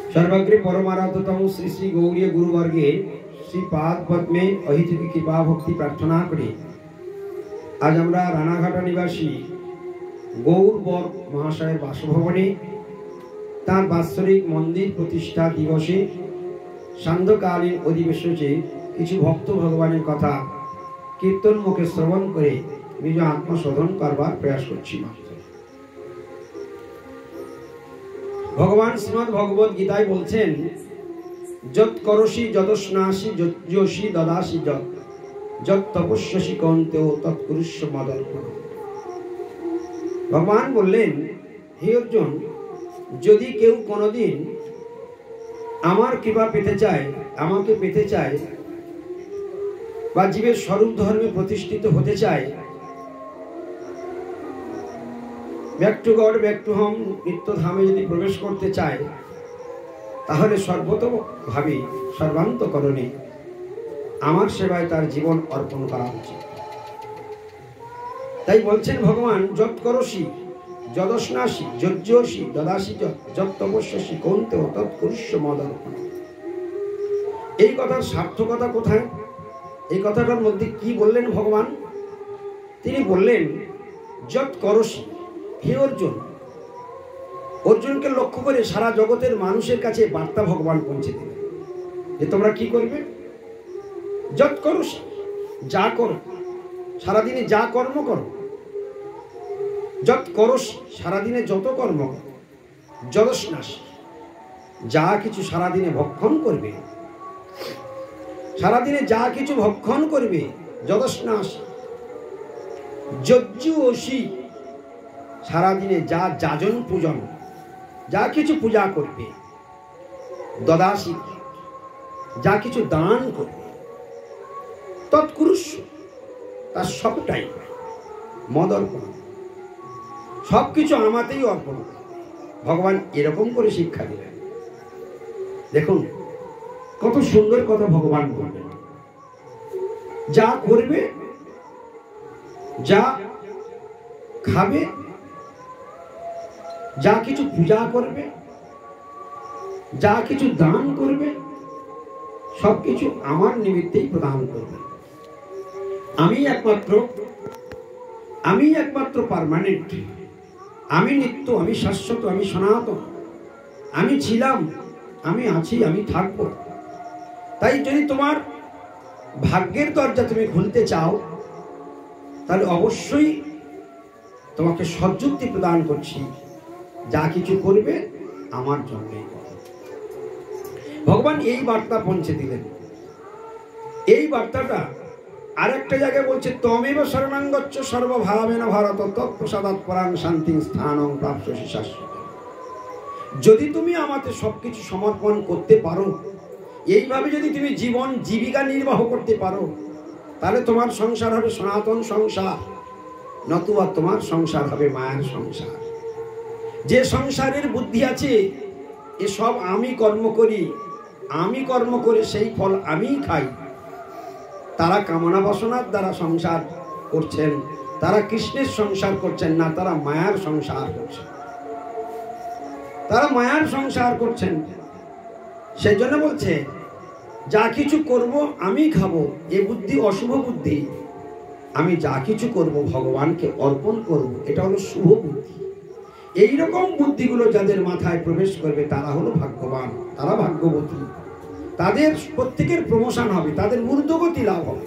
सर्वग्रे परमाराध्यतम श्री श्री गौरी गुरुवर्गे श्री पाद पद्मे अहित कृपा भक्ति प्रार्थना करे आज আমরা রানাঘাটা নিবাসী গৌরবর মহাশয়ের বাসভবনে তার বাৎসরিক মন্দির প্রতিষ্ঠা দিবসে সান্ধ্যকালীন অধিবেশনে কিছু ভক্ত ভগবানের কথা কীর্তন মুখে শ্রবণ করে নিজ আত্মশোধন করবার প্রয়াস করছি। ভগবান শ্রীমদ্ ভগবত গীতায় বলছেন, যৎ করসি যদস্নাসি যজ্ঞসি দদাসি যৎ যৎ তপস্যসি কৌন্তেয় তৎকুরুষ্ব মদর্পণ। ভগবান বললেন, হে অর্জুন, যদি কেউ কোনোদিন আমার কৃপা পেতে চায়, আমাকে পেতে চায় বা জীবের স্বরূপ ধর্মে প্রতিষ্ঠিত হতে চায়, back to God back to home নিত্যধামে যদি প্রবেশ করতে চায়, তাহলে সর্বতোভাবে সর্বান্তকরণে আমার সেবায় তার জীবন অর্পণ করা উচিত। তাই বলছেন ভগবান, যৎ করসি যদস্নাসি যজ্ঞসি দদাসি যৎ তপস্যসি কৌন্তেয় তৎকুরুষ্ব মদর্পণ। এই কথার সার্থকতা কোথায়? এই কথাটার মধ্যে কি বললেন ভগবান? তিনি বললেন, যৎ করসি, হে অর্জুন। অর্জুনকে লক্ষ্য করে সারা জগতের মানুষের কাছে বার্তা ভগবান পৌঁছে দিলেন যে তোমরা কি করবে। যৎ করসি, যা করো, সারাদিনে যা কর্ম করো। যৎ করসি, সারাদিনে যত কর্ম করো। যদস্নাসি, যা কিছু সারাদিনে ভক্ষণ করবে, সারাদিনে যা কিছু ভক্ষণ করবে। যদস্নাসি, যজ্ঞসি, সারাদিনে যা যাজন পূজন, যা কিছু পূজা করবে। দদাসি, যা কিছু দান করবে। তৎকুরুষ্ব, তার সবটাই মদর্পণ, সবকিছু আমাতেই অর্পণ। ভগবান এরকম করে শিক্ষা দিলেন। দেখুন কত সুন্দর কথা ভগবান বলবেন। যা করবে, যা খাবে, যা কিছু পূজা করবে, যা কিছু দান করবে, সবকিছু আমার নিমিত্তেই প্রদান করবে। আমি একমাত্র পার্মানেন্ট, আমি নিত্য, আমি শাশ্বত, আমি সনাতন, আমি ছিলাম, আমি আছি, আমি থাকবো। তাই যদি তোমার ভাগ্যের দরজা তুমি খুলতে চাও, তাহলে অবশ্যই তোমাকে সযুক্তি প্রদান করছি, যা কিছু করবে আমার জন্যই করবে। ভগবান এই বার্তা পৌঁছে দিলেন। এই বার্তাটা আরেকটা জায়গায় বলছে, ত্বমেব শরণং গচ্ছ সর্বভাবেন ভারত তৎপ্রসাদাৎ পরাং শান্তিং স্থানং প্রাপ্স্যসি শাশ্বতং। যদি তুমি আমাকে সবকিছু সমর্পণ করতে পারো, এইভাবে যদি তুমি জীবন জীবিকা নির্বাহ করতে পারো, তাহলে তোমার সংসার হবে সনাতন সংসার, নতুবা তোমার সংসার হবে মায়ার সংসার। যে সংসারের বুদ্ধি আছে এসব আমি কর্ম করি, আমি কর্ম করে সেই ফল আমিই খাই, তারা কামনা বাসনার দ্বারা সংসার করছেন, তারা কৃষ্ণের সংসার করছেন না, তারা মায়ার সংসার করছেন, তারা মায়ার সংসার করছেন। সেই জন্য বলছে, যা কিছু করব আমি খাবো, এ বুদ্ধি অশুভ বুদ্ধি। আমি যা কিছু করব ভগবানকে অর্পণ করব, এটা হলো শুভ বুদ্ধি। এইরকম বুদ্ধিগুলো যাদের মাথায় প্রবেশ করবে তারা হলো ভাগ্যবান, তারা ভাগ্যবতী। তাদের প্রত্যেকের প্রমোশন হবে, তাদের ঊর্ধ্বগতি লাভ হবে,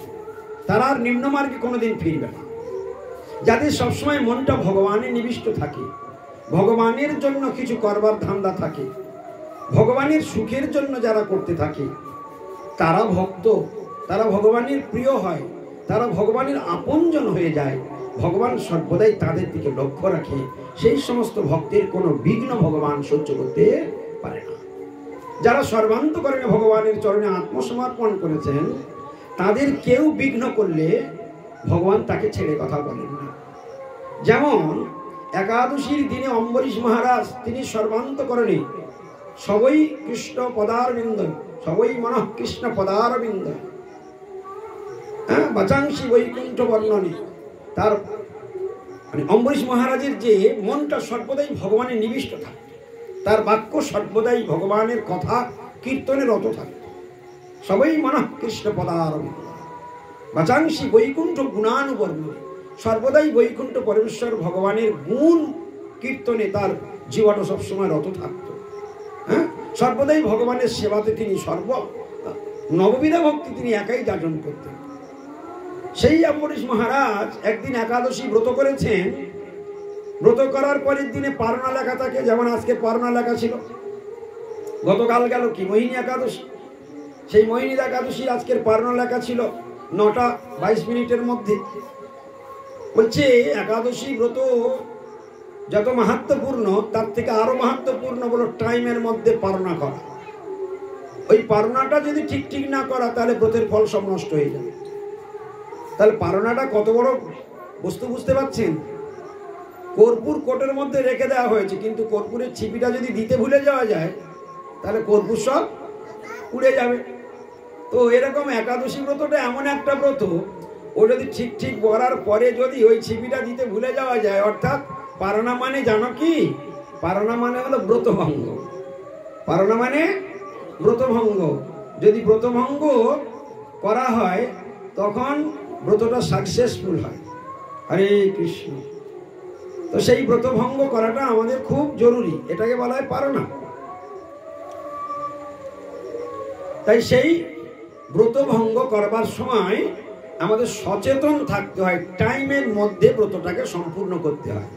তারা আর নিম্নমার্গে কোনোদিন ফিরবে না। যাদের সবসময় মনটা ভগবানে নিবিষ্ট থাকে, ভগবানের জন্য কিছু করবার ধান্দা থাকে, ভগবানের সুখের জন্য যারা করতে থাকে, তারা ভক্ত, তারা ভগবানের প্রিয় হয়, তারা ভগবানের আপনজন হয়ে যায়। ভগবান সর্বদাই তাদের দিকে লক্ষ্য রাখে। সেই সমস্ত ভক্তের কোনো বিঘ্ন ভগবান সহ্য করতে পারে না। যারা সর্বান্তকরণে ভগবানের চরণে আত্মসমর্পণ করেছেন, তাদের কেউ বিঘ্ন করলে ভগবান তাকে ছেড়ে কথা বলেন না। যেমন একাদশীর দিনে অম্বরীশ মহারাজ তিনি সর্বান্তকরণে সবই কৃষ্ণ পদারবিন্দ, সবই মনঃ কৃষ্ণ পদারবিন্দ বাচাংশী বৈকুণ্ঠ বর্ণনী, তার মানে অম্বরীশ মহারাজের যে মনটা সর্বদাই ভগবানের নিবিষ্ট থাকে, তার বাক্য সর্বদাই ভগবানের কথা কীর্তনে রত থাকত। সবাই মনঃ কৃষ্ণ পদারবিন্দ বাচাংসি বৈকুণ্ঠ গুণানুবর্ণ, সর্বদাই বৈকুণ্ঠ পরমেশ্বর ভগবানের গুণ কীর্তনে তার জীবনটা সবসময় রত থাকত। হ্যাঁ, সর্বদাই ভগবানের সেবাতে তিনি নববিধা ভক্তি তিনি একাই যাপন করতেন। সেই অম্বরীশ মহারাজ একদিন একাদশী ব্রত করেছেন। ব্রত করার পরের দিনে পারনা লেখা থাকে, যেমন আজকে পারনা লেখা ছিল। গতকাল গেল কি মোহিনী একাদশী, সেই মোহিনী একাদশী আজকের পারনা লেখা ছিল 9:22 মধ্যে। বলছে একাদশী ব্রত যত মাহাত্ম্যপূর্ণ তার থেকে আরো মাহাত্ম্যপূর্ণ বলো টাইমের মধ্যে পারনা করা। ওই পারনাটা যদি ঠিক না করা তাহলে ব্রতের ফল সব নষ্ট হয়ে যাবে। তাহলে পারনাটা কত বড় বস্তু বুঝতে পারছেন? কর্পূর কোটের মধ্যে রেখে দেওয়া হয়েছে, কিন্তু কর্পূরের ছিপিটা যদি দিতে ভুলে যাওয়া যায় তাহলে কর্পূর সব উড়ে যাবে। তো এরকম একাদশী ব্রতটা এমন একটা ব্রত, ও যদি ঠিক বলার পরে যদি ওই ছিপিটা দিতে ভুলে যাওয়া যায়, অর্থাৎ পারনা মানে জানো কি? পারনা মানে হলো ব্রতভঙ্গ। পারনা মানে ব্রতভঙ্গ। যদি ব্রতভঙ্গ করা হয় তখন ব্রতটা সাকসেসফুল হয়। হরে কৃষ্ণ। তো সেই ব্রতভঙ্গ করাটা আমাদের খুব জরুরি, এটাকে বলা হয় পারনা। তাই সেই ব্রতভঙ্গ করবার সময় আমাদের সচেতন থাকতে হয়, টাইমের মধ্যে ব্রতটাকে সম্পূর্ণ করতে হয়।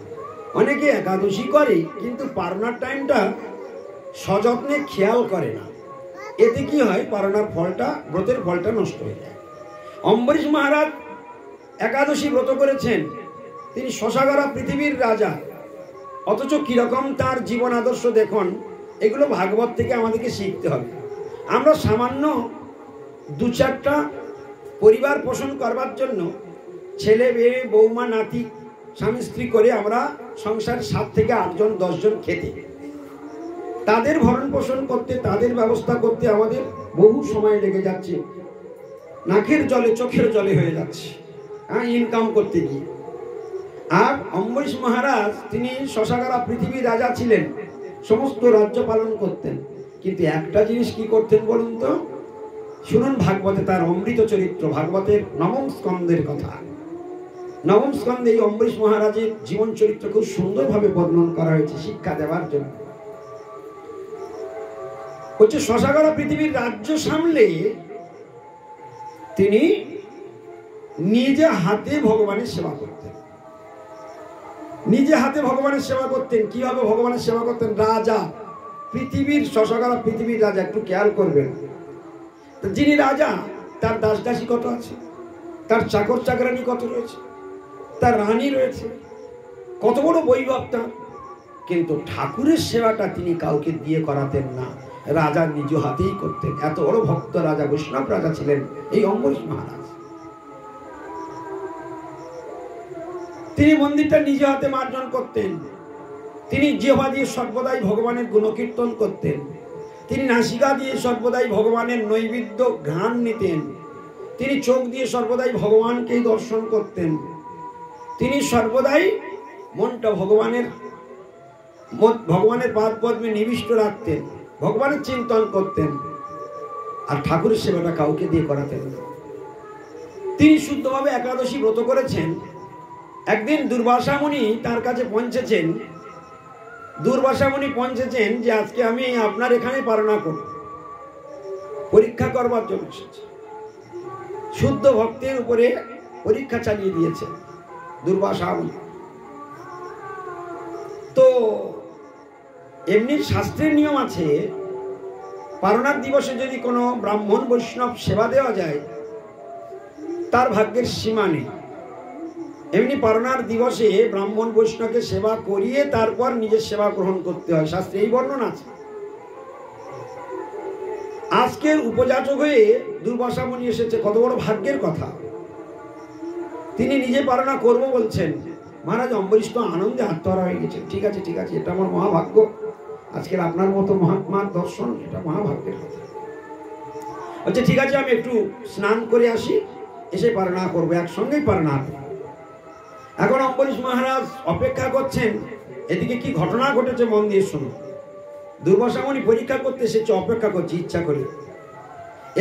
অনেকে একাদশী করে কিন্তু পারনার টাইমটা সযত্নে খেয়াল করে না। এতে কি হয়? পারনার ফলটা, ব্রতের ফলটা নষ্ট হয়ে যায়। অম্বরীশ মহারাজ একাদশী ব্রত করেছেন, তিনি শশাগরা পৃথিবীর রাজা, অথচ কিরকম তার জীবন আদর্শ দেখুন। এগুলো ভাগবত থেকে আমাদেরকে শিখতে হবে। আমরা সামান্য 2-4টা পরিবার পোষণ করবার জন্য ছেলে মেয়ে বৌমা নাতি স্বামী স্ত্রী করে আমরা সংসার 7 থেকে 8 জন 10 জন খেতে, তাদের ভরণ পোষণ করতে, তাদের ব্যবস্থা করতে আমাদের বহু সময় লেগে যাচ্ছে, নাকের জলে চোখের জলে হয়ে যাচ্ছে ইনকাম করতে গিয়ে। আর অম্বরীশ মহারাজ তিনি শশাগরা পৃথিবীর রাজা ছিলেন, সমস্ত রাজ্য পালন করতেন, কিন্তু একটা জিনিস কি করতেন বলুন তো? শুনুন ভাগবতে তার অমৃত চরিত্র, ভাগবতের 9ম স্কন্ধের কথা। 9ম স্কন্ধে এই অম্বরীশ মহারাজের জীবন চরিত্র খুব সুন্দরভাবে বর্ণন করা হয়েছে শিক্ষা দেওয়ার জন্য। হচ্ছে শশাগরা পৃথিবীর রাজ্য সামলে তিনি নিজে হাতে ভগবানের সেবা করতেন। নিজে হাতে ভগবানের সেবা করতেন। কিভাবে ভগবানের সেবা করতেন? রাজা, পৃথিবীর শশাগরা পৃথিবীর রাজা, একটু খেয়াল করবেন। যিনি রাজা তার দাস দাসী কত আছে, তার চাকর চাকরানি কত রয়েছে, তার রানী রয়েছে, কত বড় বৈভব তার। কিন্তু ঠাকুরের সেবাটা তিনি কাউকে দিয়ে করাতেন না, রাজা নিজ হাতেই করতেন। এত বড় ভক্ত রাজা, বৈষ্ণব রাজা ছিলেন এই অম্বরীশ মহারাজ। তিনি মন্দিরটা নিজ হাতে মার্জন করতেন। তিনি জিহ্বা দিয়ে সর্বদাই ভগবানের গুণকীর্তন করতেন। তিনি নাসিকা দিয়ে সর্বদাই ভগবানের নৈবেদ্য ঘ্রাণ নিতেন। তিনি চোখ দিয়ে সর্বদাই ভগবানকেই দর্শন করতেন। তিনি সর্বদাই মনটা ভগবানের পাদ পদ্মে নিবিষ্ট রাখতেন, ভগবানের চিন্তন করতেন, আর ঠাকুরের সেবাটা কাউকে দিয়ে করাতেন না। তিনি শুদ্ধভাবে একাদশী ব্রত করেছেন। একদিন দুর্বাসা মুনি তার কাছে পৌঁছেছেন। দুর্বাসা মুনি পৌঁছেছেন যে আজকে আমি আপনার এখানে পারনা করব, পরীক্ষা করবার জন্য এসেছি। শুদ্ধ ভক্তের উপরে পরীক্ষা চালিয়ে দিয়েছে দুর্বাসা মুনি। তো এমনি শাস্ত্রের নিয়ম আছে, পারনার দিবসে যদি কোনো ব্রাহ্মণ বৈষ্ণব সেবা দেওয়া যায় তার ভাগ্যের সীমা নেই। এমনি পারনার দিবসে ব্রাহ্মণ বৈষ্ণবকে সেবা করিয়ে তারপর নিজের সেবা গ্রহণ করতে হয়, শাস্ত্রে এই বর্ণনা আছে। আজকের উপযাচক হয়ে দুর্বাসা মুনি এসেছে, কত বড় ভাগ্যের কথা। তিনি নিজে পারনা করব বলছেন। মহারাজ অম্বরীশ তো আনন্দে আত্মহারা হয়ে গেছে। ঠিক আছে ঠিক আছে, এটা আমার মহাভাগ্য, আজকের আপনার মতো মহাত্মার দর্শন, এটা মহাভাগ্যের কথা। বলছে ঠিক আছে, আমি একটু স্নান করে আসি, এসে পারনা করবো, একসঙ্গেই পারনা। এখন অম্বরীশ মহারাজ অপেক্ষা করছেন। এদিকে কি ঘটনা ঘটেছে মন দিয়ে শুনুন। দুর্বাসা মুনি পরীক্ষা করতে এসেছে, অপেক্ষা করছে ইচ্ছা করে।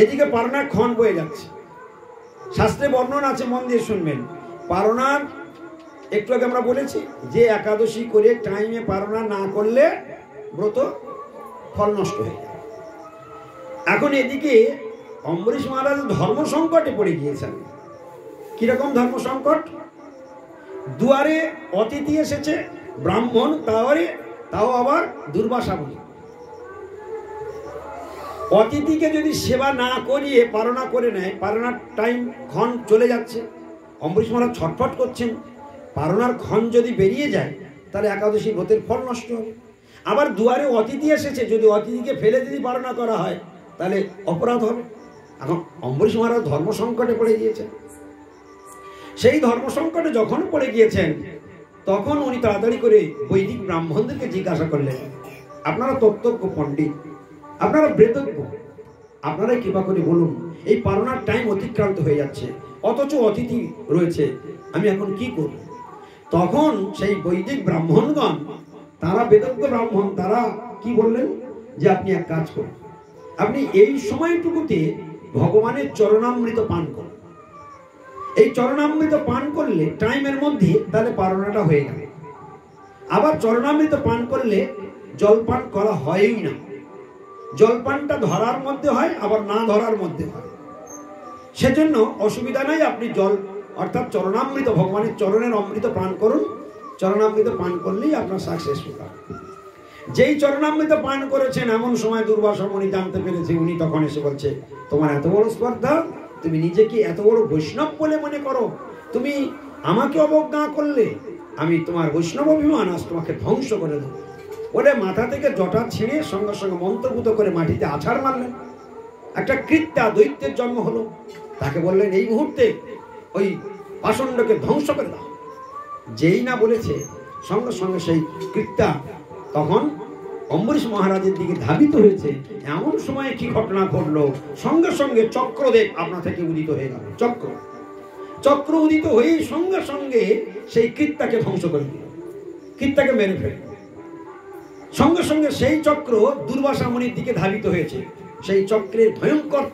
এদিকে পারনার ক্ষণ বয়ে যাচ্ছে। শাস্ত্রে বর্ণনা আছে, মন দিয়ে শুনবেন। পারনার একটু আগে আমরা বলেছি যে একাদশী করে টাইমে পারনা না করলে ব্রত ফল নষ্ট হয়ে যায়। এখন এদিকে অম্বরীশ মহারাজ ধর্ম সংকটে পড়ে গিয়েছেন। কিরকম ধর্ম সংকট? দুয়ারে অতিথি এসেছে, ব্রাহ্মণ, তাও আবার দুর্বাসা মুনি। অতিথিকে যদি সেবা না করিয়ে পারনা করে নেয়, পারনার টাইম ক্ষণ চলে যাচ্ছে, অম্বরীশ মহারাজ ছটফট করছেন। পারনার ক্ষণ যদি বেরিয়ে যায় তাহলে একাদশী ব্রতের ফল নষ্ট হবে। আবার দুয়ারে অতিথি এসেছে, যদি অতিথিকে ফেলে যদি পারনা করা হয় তাহলে অপরাধ হবে। এখন অম্বরীশ মহারাজ ধর্ম সংকটে পড়ে গিয়েছেন। সেই ধর্ম সংকটে যখন পড়ে গিয়েছেন তখন উনি তাড়াতাড়ি করে বৈদিক ব্রাহ্মণদেরকে জিজ্ঞাসা করলেন, আপনারা তত্ত্বজ্ঞ পণ্ডিত, আপনারা বেদজ্ঞ, আপনারাই কৃপা করে বলুন, এই পারনার টাইম অতিক্রান্ত হয়ে যাচ্ছে, অথচ অতিথি রয়েছে, আমি এখন কি করব? তখন সেই বৈদিক ব্রাহ্মণগণ, তারা বেদজ্ঞ ব্রাহ্মণ, তারা কি বললেন যে আপনি এক কাজ করুন, আপনি এই সময়টুকুতে ভগবানের চরণামৃত পান করুন। এই চরণামৃত পান করলে টাইমের মধ্যে তাহলে পারনাটা হয়ে যাবে। আবার চরণামৃত পান করলে জলপান করা হয়ই না। জলপানটা ধরার মধ্যে হয়, আবার না ধরার মধ্যে হয়। সেজন্য অসুবিধা নাই, আপনি জল অর্থাৎ চরণামৃত, ভগবানের চরণের অমৃত পান করুন। চরণামৃত পান করলেই আপনার সাকসেসফুল হবে। যেই চরণামৃত পান করেছেন এমন সময় দুর্বাসা মুনি জানতে পেরেছে। উনি তখন এসে বলছে, তোমার এত বড় স্পর্ধা, তুমি নিজেকে এত বড় বৈষ্ণব বলে মনে করো, তুমি আমাকে অবজ্ঞা করলে, আমি তোমার বৈষ্ণব অভিমান আজ তোমাকে ধ্বংস করে দেবো। বলে মাথা থেকে জটা ছিঁড়ে সঙ্গে সঙ্গে মন্ত্রপুত করে মাটিতে আছাড় মারলেন। একটা কৃত্যা দৈত্যের জন্ম হলো। তাকে বললেন, এই মুহূর্তে ওই পাষণ্ডকে ধ্বংস করে দাও। যেই না বলেছে সঙ্গে সঙ্গে সেই কৃত্যা তখন অম্বরীশ মহারাজের দিকে ধাবিত হয়েছে। এমন সময় কি ঘটনা ঘটলো, সঙ্গে সঙ্গে চক্রদেব আপনা থেকে উদিত হয়ে গেল। চক্র উদিত হয়ে সঙ্গে সঙ্গে সেই কৃত্যাকে ধ্বংস করে দিল, কৃত্যাকে মেরে ফেলল। সঙ্গে সঙ্গে সেই চক্র দুর্বাসা মুনির দিকে ধাবিত হয়েছে। সেই চক্রের ভয়ঙ্কর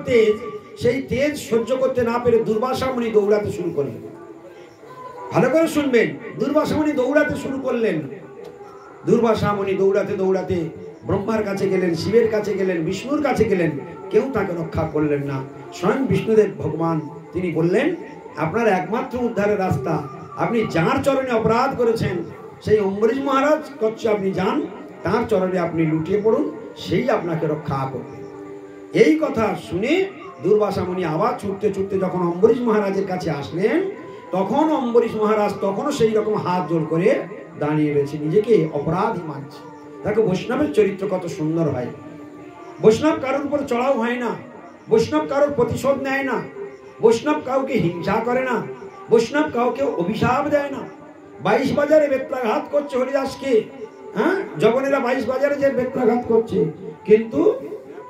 তেজ, সেই তেজ সহ্য করতে না পেরে দুর্বাসা মুনি দৌড়াতে শুরু করলেন। ভালো করে শুনবেন, দুর্বাসা মুনি দৌড়াতে শুরু করলেন। দুর্বাসা মুনি দৌড়াতে দৌড়াতে ব্রহ্মার কাছে গেলেন, শিবের কাছে গেলেন, বিষ্ণুর কাছে গেলেন, কেউ তাকে রক্ষা করলেন না। স্বয়ং বিষ্ণুদেব ভগবান তিনি বললেন, আপনার একমাত্র উদ্ধারের রাস্তা, আপনি যার চরণে অপরাধ করেছেন সেই অম্বরীশ মহারাজ করছে, আপনি যান তার চরণে আপনি লুটিয়ে পড়ুন, সেই আপনাকে রক্ষা করবে। এই কথা শুনে দুর্বাসা মুনি আবার ছুটতে ছুটতে যখন অম্বরীশ মহারাজের কাছে আসলেন, তখন অম্বরীশ মহারাজ তখনও সেই রকম হাত জোর করে দাঁড়িয়ে রয়েছে, নিজেকে অপরাধী মানছে। দেখো বৈষ্ণবের চরিত্র কত সুন্দর হয়। বৈষ্ণব কারোর উপর চড়াও হয় না, বৈষ্ণব কারোর প্রতিশোধ নেয় না, বৈষ্ণব কাউকে হিংসা করে না, বৈষ্ণব কাউকে অভিশাপ দেয় না। 22 বাজারে বেত্রাঘাত করছে হরিদাসকে, হ্যাঁ, জগনেরা 22 বাজারে যে বেত্রাঘাত করছে, কিন্তু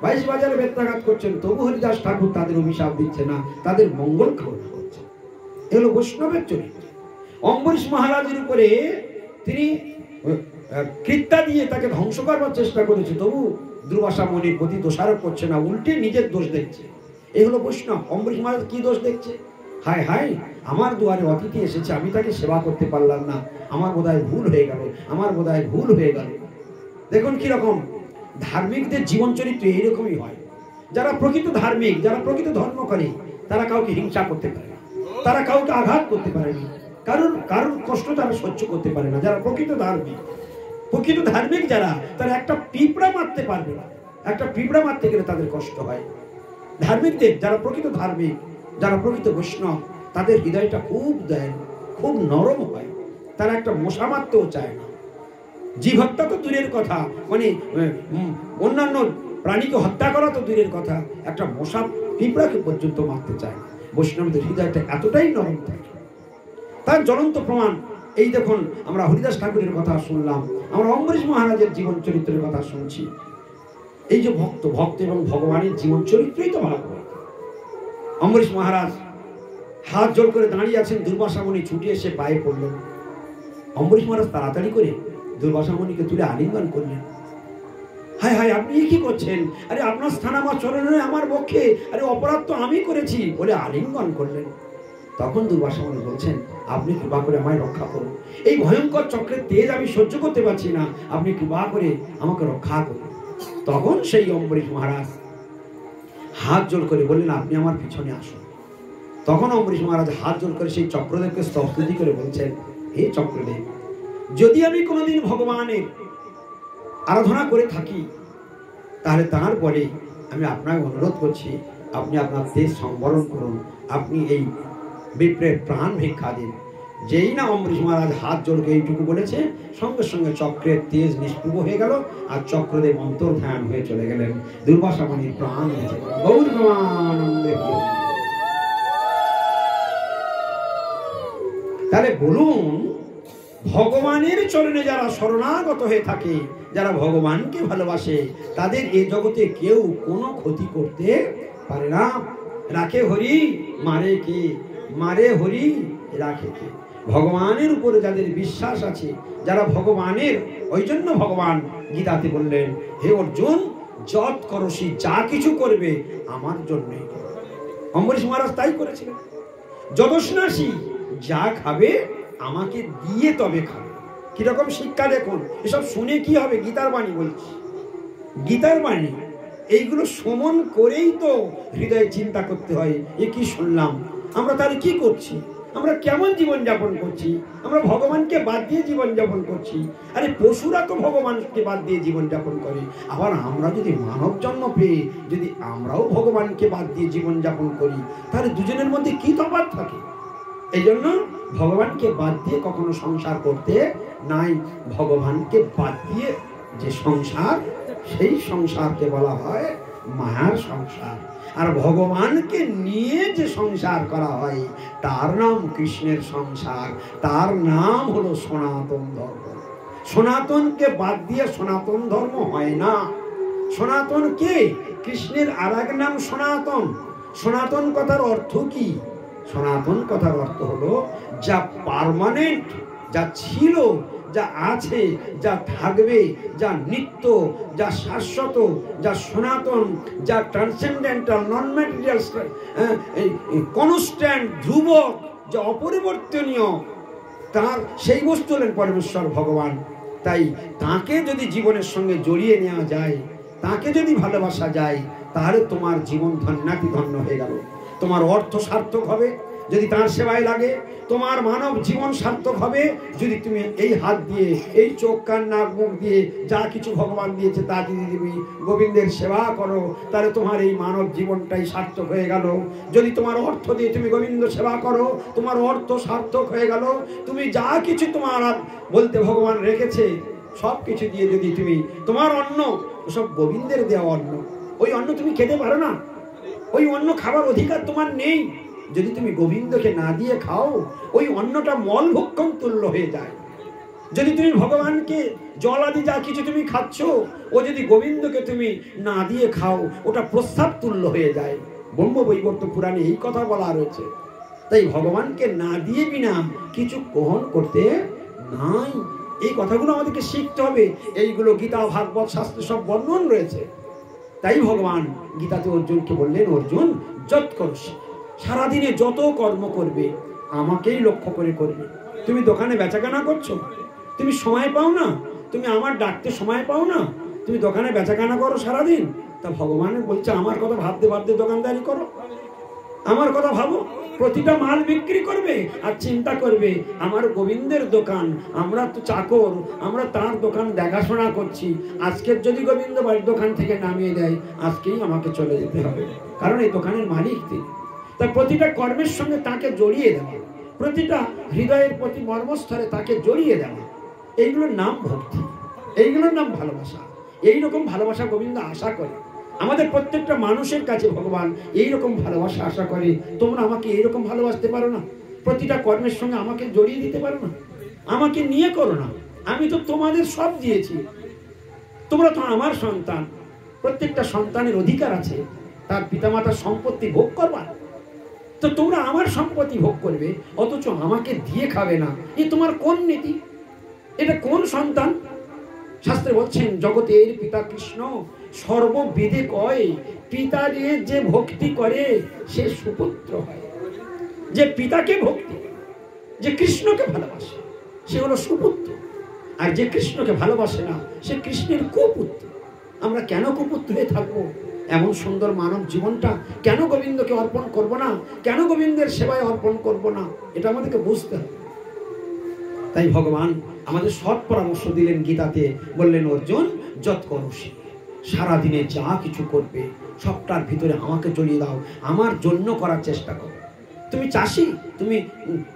22 বাজারে বেত্রাঘাত করছেন, তবু হরিদাস ঠাকুর তাদের অভিশাপ দিচ্ছে না, তাদের মঙ্গল কামনা করছে। এগুলো বৈষ্ণবের চরিত্র। অম্বরীশ মহারাজের উপরে তিনি কৃত্যা দিয়ে তাকে ধ্বংস করবার চেষ্টা করেছে, তবু দুর্বাসা মুনির প্রতি দোষারোপ করছে না, উল্টে নিজের দোষ দেখছে। এগুলো বৈষ্ণব। অম্বরীশ মহারাজ কি দোষ দেখছে? হায় হায়, আমার দুয়ারে অতিথি এসেছে, আমি তাকে সেবা করতে পারলাম না, আমার বোধহয় ভুল হয়ে গেল। দেখুন কিরকম ধার্মিকদের জীবন চরিত্র এইরকমই হয়। যারা প্রকৃত ধার্মিক, যারা প্রকৃত ধর্ম করে, তারা কাউকে হিংসা করতে পারে না, তারা কাউকে আঘাত করতে পারে না, কারোর কষ্ট তারা সহ্য করতে পারে না। যারা প্রকৃত ধার্মিক যারা, তারা একটা পিঁপড়া মারতে পারবে না। একটা পিঁপড়া মারতে গেলে তাদের কষ্ট হয়। ধার্মিকদের, যারা প্রকৃত ধার্মিক, যারা প্রকৃত বৈষ্ণব, তাদের হৃদয়টা খুব দয়ালু, খুব নরম হয়। তারা একটা মশা মারতেও চায় না। জীব হত্যা তো দূরের কথা, মানে অন্যান্য প্রাণীকে হত্যা করা তো দূরের কথা, একটা মশা পিঁপড়াকে পর্যন্ত মারতে চায় না। বৈষ্ণবদের হৃদয়টা এতটাই নরম থাকে। তার জ্বলন্ত প্রমাণ এই দেখুন, আমরা হরিদাস ঠাকুরের কথা শুনলাম, আমরা অম্বরীশ মহারাজের জীবন চরিত্রের কথা শুনছি। এই যে ভক্ত এবং ভগবানের জীবন চরিত্রই তো ভাগবত। অম্বরীশ মহারাজ হাত জোর করে দাঁড়িয়ে আছেন, দুর্বাসা মুনি ছুটে এসে পায়ে পড়লেন। অম্বরীশ মহারাজ তাড়াতাড়ি করে দুর্বাসা মুনিকে তুলে আলিঙ্গন করলেন। হায় হায়, আপনি কি করছেন? আরে আপনার স্থান আমার চরণে, আমার পক্ষে, আরে অপরাধ তো আমি করেছি বলে আলিঙ্গন করলেন। তখন দুর্বাসা মুনি বলছেন, আপনি কৃপা করে আমায় রক্ষা করুন, এই ভয়ঙ্কর চক্রের তেজ আমি সহ্য করতে পারছি না, আপনি কৃপা করে আমাকে রক্ষা করুন। তখন সেই অম্বরীশ মহারাজ হাত জোর করে বললেন, আপনি আমার পিছনে আসুন। তখন অম্বরীশ মহারাজ হাত জোর করে সেই চক্রদেবকে স্তুতি করে বলছেন, হে চক্রদেব, যদি আমি কোনোদিন ভগবানের আরাধনা করে থাকি, তাহলে তার পরে আমি আপনাকে অনুরোধ করছি, আপনি আপনার তেজ সংবরণ করুন, আপনি এই বিপ্রের প্রাণ ভিক্ষা দিন। যেই না অম্বরীশ মহারাজ হাত জোড়কে এইটুকু বলেছে, সঙ্গে সঙ্গে চক্রের তেজ নিষ্প্রভ হয়ে গেল, আর চক্রদেব অন্তর্ধান হয়ে চলে গেলেন। দুর্বাসা মুনির প্রাণ বেঁচে গেল। গৌরবানন্দে। তাহলে বলুন, ভগবানের চরণে যারা শরণাগত হয়ে থাকে, যারা ভগবানকে ভালোবাসে, তাদের এ জগতে কেউ কোনো ক্ষতি করতে পারে না। রাখে হরি, মারে কে? মারে হরি, রাখে কে? ভগবানের উপরে যাদের বিশ্বাস আছে, যারা ভগবানের, ওই জন্য ভগবান গীতাতে বললেন, হে অর্জুন, যৎ করসি, যা কিছু করবে আমার জন্যই করো। অম্বরীশ মহারাজ তাই করেছিলেন। যদস্নাসি, যা খাবে আমাকে দিয়ে তবে খাবে। কিরকম শিক্ষা দেখুন। এসব শুনে কি হবে? গীতার বাণী বলছি, গীতার বাণী। এইগুলো শ্রবণ করেই তো হৃদয়ে চিন্তা করতে হয়, এ কি শুনলাম, আমরা তাহলে কি করছি, আমরা কেমন জীবন যাপন করছি, আমরা ভগবানকে বাদ দিয়ে জীবন যাপন করছি। আরে পশুরা তো ভগবানকে বাদ দিয়ে জীবন যাপন করে, আবার আমরা যদি মানব জন্ম পেয়ে যদি আমরাও ভগবানকে বাদ দিয়ে জীবন যাপন করি, তাহলে দুজনের মধ্যে কি তফাৎ থাকে? এই জন্য ভগবানকে বাদ দিয়ে কখনো সংসার করতে নাই। ভগবানকে বাদ দিয়ে যে সংসার, সেই সংসারকে বলা হয় মায়ার সংসার। আর ভগবানকে নিয়ে যে সংসার করা হয়, তার নাম কৃষ্ণের সংসার, তার নাম হলো সনাতন ধর্ম। সনাতনকে বাদ দিয়ে সনাতন ধর্ম হয় না। সনাতন কে? কৃষ্ণের আর এক নাম সনাতন। সনাতন কথার অর্থ কি? সনাতন কথার অর্থ হলো যা পার্মানেন্ট, যা ছিল, যা আছে, যা থাকবে, যা নিত্য, যা শাশ্বত, যা সনাতন, যা ট্রান্সেন্ডেন্টাল, নন ম্যাটেরিয়াল, কনস্ট্যান্ট, ধ্রুবক, যা অপরিবর্তনীয়, তার সেই বস্তু হলেন পরমেশ্বর ভগবান। তাই তাকে যদি জীবনের সঙ্গে জড়িয়ে নেওয়া যায়, তাকে যদি ভালোবাসা যায়, তাহলে তোমার জীবন ধন্যাতি ধন্য হয়ে গেল। তোমার অর্থ সার্থক হবে যদি তার সেবায় লাগে, তোমার মানব জীবন সার্থক হবে যদি তুমি এই হাত দিয়ে, এই চোখ কান নাক মুখ দিয়ে যা কিছু ভগবান দিয়েছে তা যদি তুমি গোবিন্দের সেবা করো, তাহলে তোমার এই মানব জীবনটাই সার্থক হয়ে গেল। যদি তোমার অর্থ দিয়ে তুমি গোবিন্দ সেবা করো, তোমার অর্থ সার্থক হয়ে গেল। তুমি যা কিছু তোমার বলতে ভগবান রেখেছে, সব কিছু দিয়ে যদি তুমি, তোমার অন্ন সব গোবিন্দের দেওয়া অন্ন, ওই অন্ন তুমি খেতে পারো না, ওই অন্ন খাবার অধিকার তোমার নেই। যদি তুমি গোবিন্দকে না দিয়ে খাও, ওই অন্নটা মল ভক্ষণ তুল্য হয়ে যায়। যদি তুমি ভগবানকে জল আদি যা কিছু তুমি খাচ্ছ, ও যদি গোবিন্দকে তুমি না দিয়ে খাও, ওটা প্রস্রাব তুল্য হয়ে যায়। ব্রহ্মবৈবর্ত পুরাণে এই কথা বলা রয়েছে। তাই ভগবানকে না দিয়ে বিনা কিছু গ্রহণ করতে নাই। এই কথাগুলো আমাদেরকে শিখতে হবে। এইগুলো গীতা, ভাগবত, শাস্ত্রে সব বর্ণন রয়েছে। তাই ভগবান গীতাতে অর্জুনকে বললেন, অর্জুন, যৎ করসি, সারাদিনে যত কর্ম করবে আমাকেই লক্ষ্য করে করবে। তুমি দোকানে বেচাকেনা করছো, তুমি সময় পাও না, তুমি আমার ডাকতে সময় পাও না, তুমি দোকানে বেচাকেনা করো সারাদিন, তা ভগবানের বলছে আমার কথা ভাবতে ভাবতে দোকানদারি করো, আমার কথা ভাবো। প্রতিটা মাল বিক্রি করবে আর চিন্তা করবে আমার গোবিন্দের দোকান, আমরা তো চাকর, আমরা তার দোকান দেখাশোনা করছি। আজকের যদি গোবিন্দ বাড়ির দোকান থেকে নামিয়ে দেয়, আজকেই আমাকে চলে যেতে হবে, কারণ এই দোকানের মালিক তিনি। তাই প্রতিটা কর্মের সঙ্গে তাকে জড়িয়ে দেওয়া, প্রতিটা হৃদয়ের প্রতি মর্মস্থলে তাকে জড়িয়ে দেওয়া, এইগুলোর নাম ভক্তি, এইগুলোর নাম ভালোবাসা। এইরকম ভালোবাসা গোবিন্দ আশা করে। আমাদের প্রত্যেকটা মানুষের কাছে ভগবান এইরকম ভালোবাসা আশা করে। তোমরা আমাকে এইরকম ভালোবাসতে পারো না? প্রতিটা কর্মের সঙ্গে আমাকে জড়িয়ে দিতে পারো না? আমাকে নিয়ে করো না? আমি তো তোমাদের সব দিয়েছি, তোমরা তো আমার সন্তান। প্রত্যেকটা সন্তানের অধিকার আছে তার পিতামাতার সম্পত্তি ভোগ করবার। তো তোমরা আমার সম্পত্তি ভোগ করবে, অথচ আমাকে দিয়ে খাবে না, এ তোমার কোন নীতি? এটা কোন সন্তান? শাস্ত্রে বলছেন জগতের পিতা কৃষ্ণ, সর্ববেদে কয় পিতারে যে ভক্তি করে সে সুপুত্র হয়। যে পিতাকে ভক্তি করে, যে কৃষ্ণকে ভালোবাসে সে হলো সুপুত্র, আর যে কৃষ্ণকে ভালোবাসে না সে কৃষ্ণের কুপুত্র। আমরা কেন কুপুত্র হয়ে থাকবো? এমন সুন্দর মানব জীবনটা কেন গোবিন্দকে অর্পণ করব না? কেন গোবিন্দের সেবায় অর্পণ করব না? এটা আমাদেরকে বুঝতে হবে। তাই ভগবান আমাদের সৎ পরামর্শ দিলেন গীতাতে, বললেন অর্জুন যৎ করোষি, সারাদিনে যা কিছু করবে সবটার ভিতরে আমাকে জড়িয়ে দাও, আমার জন্য করার চেষ্টা করো। তুমি চাষি, তুমি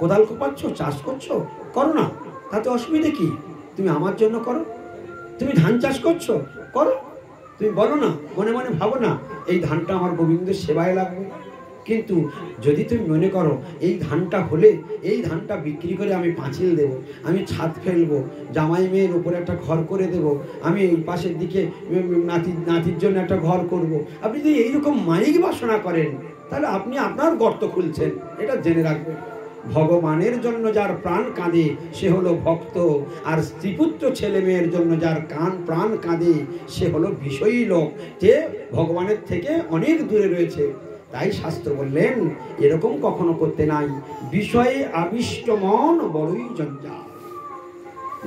কোদাল কোপাচ্ছ, চাষ করছো, করো না, তাতে অসুবিধে কি? তুমি আমার জন্য করো। তুমি ধান চাষ করছো, করো। তুমি বলো না, মনে মনে ভাবো না এই ধানটা আমার গোবিন্দের সেবায় লাগবে। কিন্তু যদি তুমি মনে করো এই ধানটা হলে এই ধানটা বিক্রি করে আমি পাঁচিল দেব, আমি ছাদ ফেলবো, জামাই মেয়ের উপরে একটা ঘর করে দেব, আমি এই পাশের দিকে নাতির জন্য একটা ঘর করব, আপনি যদি এইরকম মাইক বাসনা করেন তাহলে আপনি আপনার গর্ত খুলছেন। এটা জেনে রাখবেন, ভগবানের জন্য যার প্রাণ কাঁদে সে হলো ভক্ত, আর স্ত্রীপুত্র ছেলে মেয়ের জন্য যার প্রাণ কাঁদে সে হলো বিষয়ী লোক, যে ভগবানের থেকে অনেক দূরে রয়েছে। তাই শাস্ত্র বললেন এরকম কখনো করতে নাই। বিষয়ে আবিষ্ট মন বড়ই জঞ্জাল।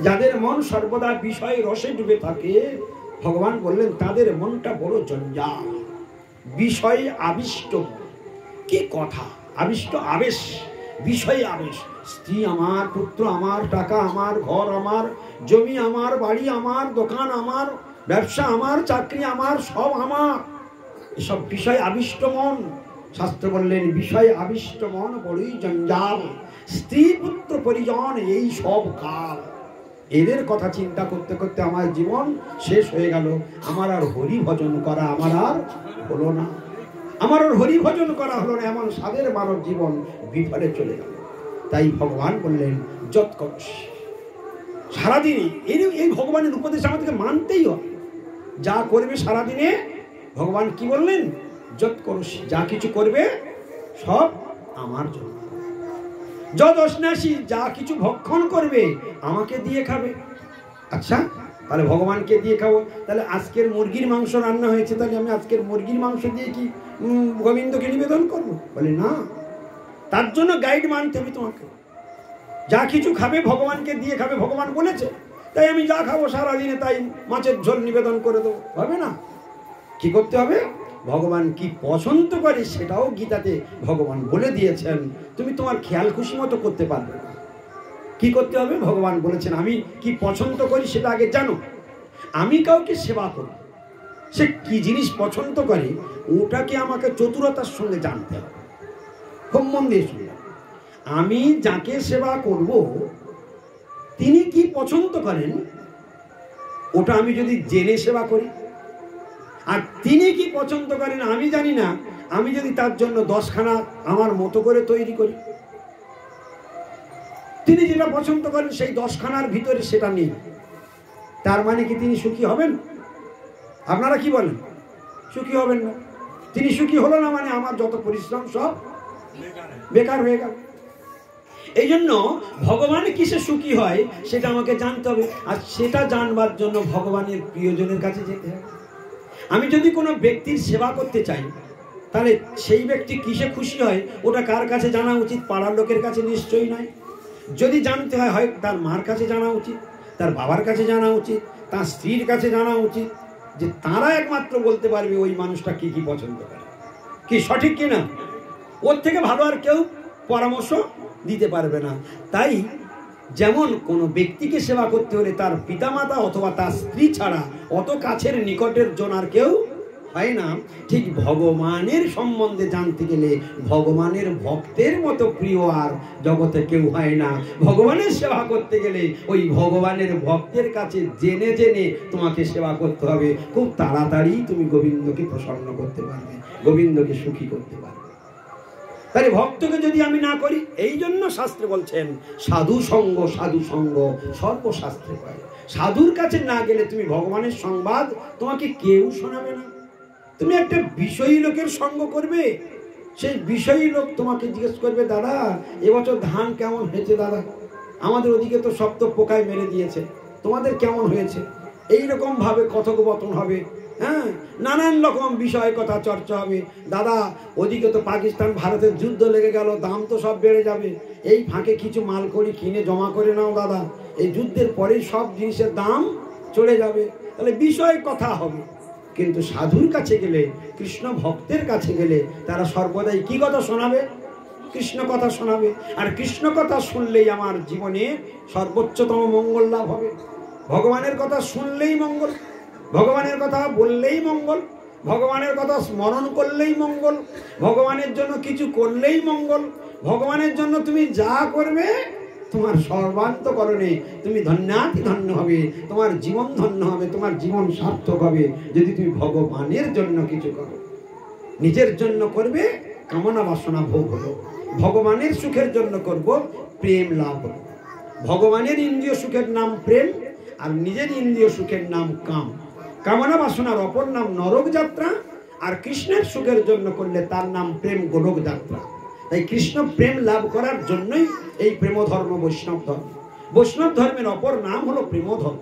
যাদের মন সর্বদা বিষয় রসে ডুবে থাকে, ভগবান বললেন তাদের মনটা বড় জঞ্জাল। বিষয়ে আবিষ্ট, কি কথা! আবিষ্ট আবেশ, বিষয়ে আবেশ। স্ত্রী আমার, পুত্র আমার, টাকা আমার, ঘর আমার, জমি আমার, বাড়ি আমার, দোকান আমার, ব্যবসা আমার, চাকরি আমার, সব আমার, এসব বিষয় আবিষ্ট মন। শাস্ত্র বললেন বিষয় আবিষ্ট মন বড়ই জঞ্জাল। স্ত্রী পুত্র পরিজন এই সব কাল। এদের কথা চিন্তা করতে করতে আমার জীবন শেষ হয়ে গেল। আমার আর হরি ভজন করা আমার আর হলো না, আমার আর হরি ভজন করা হলো না, এমন সাদের মানব জীবন বিফলে চলে গেল। তাই ভগবান বললেন যৎ করোষি, সারাদিনে এই ভগবানের উপদেশ আমাদেরকে মানতেই হয়। যা করবে সারাদিনে, ভগবান কি বললেন? যৎ করোষি, যা কিছু করবে সব আমার জন্য। যৎ অশ্নাসি, যা কিছু ভক্ষণ করবে আমাকে দিয়ে খাবে। আচ্ছা, তাহলে ভগবানকে দিয়ে খাবো, তাহলে আজকের মুরগির মাংস রান্না হয়েছে, তাহলে আমি আজকের মুরগির মাংস দিয়ে কি গোবিন্দকে নিবেদন করবো? বলে না, তার জন্য গাইড মানতে হবে তোমাকে। যা কিছু খাবে ভগবানকে দিয়ে খাবে, ভগবান বলেছে। তাই আমি যা খাবো সারাদিনে তাই মাছের ঝোল নিবেদন করে দেবো, হবে না। কি করতে হবে? ভগবান কি পছন্দ করে সেটাও গীতাতে ভগবান বলে দিয়েছেন। তুমি তোমার খেয়াল খুশি মতো করতে পারবে না। কি করতে হবে? ভগবান বলেছেন আমি কি পছন্দ করি সেটা আগে জানো। আমি কাউকে সেবা করি, সে কি জিনিস পছন্দ করে ওটাকে আমাকে চতুরতার সঙ্গে জানতে হবে। খুব মন দিয়ে শুনলাম, আমি যাকে সেবা করব তিনি কি পছন্দ করেন ওটা আমি যদি জেনে সেবা করি, আর তিনি কি পছন্দ করেন আমি জানি না, আমি যদি তার জন্য 10খানা আমার মতো করে তৈরি করি, তিনি যেটা পছন্দ করেন সেই 10খানার ভিতরে সেটা নেই, তার মানে কি তিনি সুখী হবেন? আপনারা কি বলেন? সুখী হবেন না। তিনি সুখী হলো না মানে আমার যত পরিশ্রম সব বেকার হয়ে গেল। এই জন্য ভগবান কিসে সুখী হয় সেটা আমাকে জানতে হবে, আর সেটা জানবার জন্য ভগবানের প্রিয়জনের কাছে যেতে হবে। আমি যদি কোনো ব্যক্তির সেবা করতে চাই তাহলে সেই ব্যক্তি কিসে খুশি হয় ওটা কার কাছে জানা উচিত? পাড়ার লোকের কাছে নিশ্চয়ই নয়। যদি জানতে হয় হয় তার মার কাছে জানা উচিত, তার বাবার কাছে জানা উচিত, তার স্ত্রীর কাছে জানা উচিত, যে তারা একমাত্র বলতে পারবে ওই মানুষটা কি কি পছন্দ করে, কি সঠিক কিনা। ওর থেকে ভালো আর কেউ পরামর্শ দিতে পারবে না। তাই যেমন কোনো ব্যক্তিকে সেবা করতে হলে তার পিতামাতা অথবা তার স্ত্রী ছাড়া অত কাছের নিকটের জন আর কেউ হয় না, ঠিক ভগবানের সম্বন্ধে জানতে গেলে ভগবানের ভক্তের মতো প্রিয় আর জগতে কেউ হয় না। ভগবানের সেবা করতে গেলে ওই ভগবানের ভক্তের কাছে জেনে জেনে তোমাকে সেবা করতে হবে। খুব তাড়াতাড়ি তুমি গোবিন্দকে প্রসন্ন করতে পারবে, গোবিন্দকে সুখী করতে পারবে। তাহলে ভক্তকে যদি আমি না করি, এই জন্য শাস্ত্রে বলছেন সাধু সঙ্গ, সাধু সঙ্গ সর্বশাস্ত্রে পায়। সাধুর কাছে না গেলে তুমি ভগবানের সংবাদ তোমাকে কেউ শোনাবে না। তুমি একটা বিষয়ী লোকের সঙ্গ করবে, সেই বিষয়ী লোক তোমাকে জিজ্ঞেস করবে দাদা এবছর ধান কেমন হয়েছে দাদা? আমাদের ওদিকে তো সব তো পোকায় মেরে দিয়েছে, তোমাদের কেমন হয়েছে? এইরকম ভাবে কথোপকথন হবে। হ্যাঁ, নানান রকম বিষয় কথা চর্চা হবে। দাদা ওদিকে তো পাকিস্তান ভারতের যুদ্ধ লেগে গেল, দাম তো সব বেড়ে যাবে, এই ফাঁকে কিছু মাল করি কিনে জমা করে নাও দাদা, এই যুদ্ধের পরেই সব জিনিসের দাম চলে যাবে। তাহলে বিষয় কথা হবে। কিন্তু সাধুর কাছে গেলে, কৃষ্ণ ভক্তের কাছে গেলে তারা সর্বদাই কি কথা শোনাবে? কৃষ্ণ কথা শোনাবে। আর কৃষ্ণ কথা শুনলেই আমার জীবনে সর্বোচ্চতম মঙ্গল লাভ হবে। ভগবানের কথা শুনলেই মঙ্গল, ভগবানের কথা বললেই মঙ্গল, ভগবানের কথা স্মরণ করলেই মঙ্গল, ভগবানের জন্য কিছু করলেই মঙ্গল। ভগবানের জন্য তুমি যা করবে তোমার সর্বান্তকরণে তুমি ধন্যাতি ধন্য হবে, তোমার জীবন ধন্য হবে, তোমার জীবন সার্থক হবে যদি তুমি ভগবানের জন্য কিছু করো। নিজের জন্য করবে কামনা বাসনা ভোগ হলো, ভগবানের সুখের জন্য করব প্রেম লাভ হলো। ভগবানের ইন্দ্রিয় সুখের নাম প্রেম, আর নিজের ইন্দ্রিয় সুখের নাম কাম। কামনা বাসনার অপর নাম নরক যাত্রা, আর কৃষ্ণের সুখের জন্য করলে তার নাম প্রেম গোলক যাত্রা। তাই কৃষ্ণ প্রেম লাভ করার জন্যই এই প্রেম ধর্ম বৈষ্ণব ধর্ম। বৈষ্ণব ধর্মের অপর নাম হলো প্রেম ধর্ম।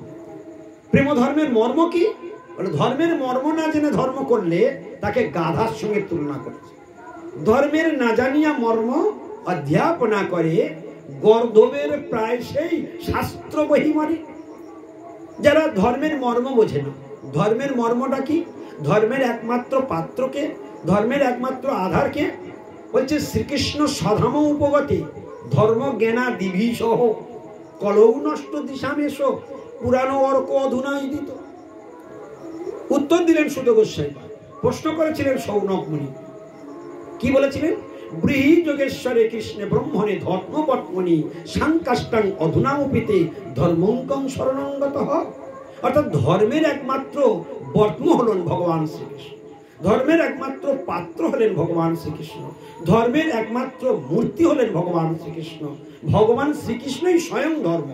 প্রেম ধর্মের মর্ম কি? ধর্মের মর্ম না জেনে ধর্ম করলে তাকে গাধার সঙ্গে তুলনা করেছে। ধর্মের না জানিয়া মর্ম অধ্যাপনা করে গর্দবের প্রায় সেই শাস্ত্র বহিমারি। যারা ধর্মের মর্ম বোঝে না, ধর্মের মর্মটা কি, ধর্মের একমাত্র পাত্রকে, ধর্মের একমাত্র আধারকে বলছে শ্রীকৃষ্ণ সধাম উপগতি ধর্ম জ্ঞানা দিভি সহ কলৌ নষ্ট দিশামেশ পুরানো অর্ক অধুনাই দিত। উত্তর দিলেন সুত গোস্বামী। প্রশ্ন করেছিলেন সৌনক মুনি, কি বলেছিলেন? ব্রীহি যোগেশ্বরে কৃষ্ণে ব্রহ্মণে ধর্মবর্মণি সাংকাষ্টাং অধুনামপিতে ধর্মঙ্কং শরণাঙ্গত। অর্থাৎ ধর্মের একমাত্র বর্ম হলেন ভগবান শ্রীকৃষ্ণ, ধর্মের একমাত্র পাত্র হলেন ভগবান শ্রীকৃষ্ণ, ধর্মের একমাত্র মূর্তি হলেন ভগবান শ্রীকৃষ্ণ। ভগবান শ্রীকৃষ্ণই স্বয়ং ধর্ম।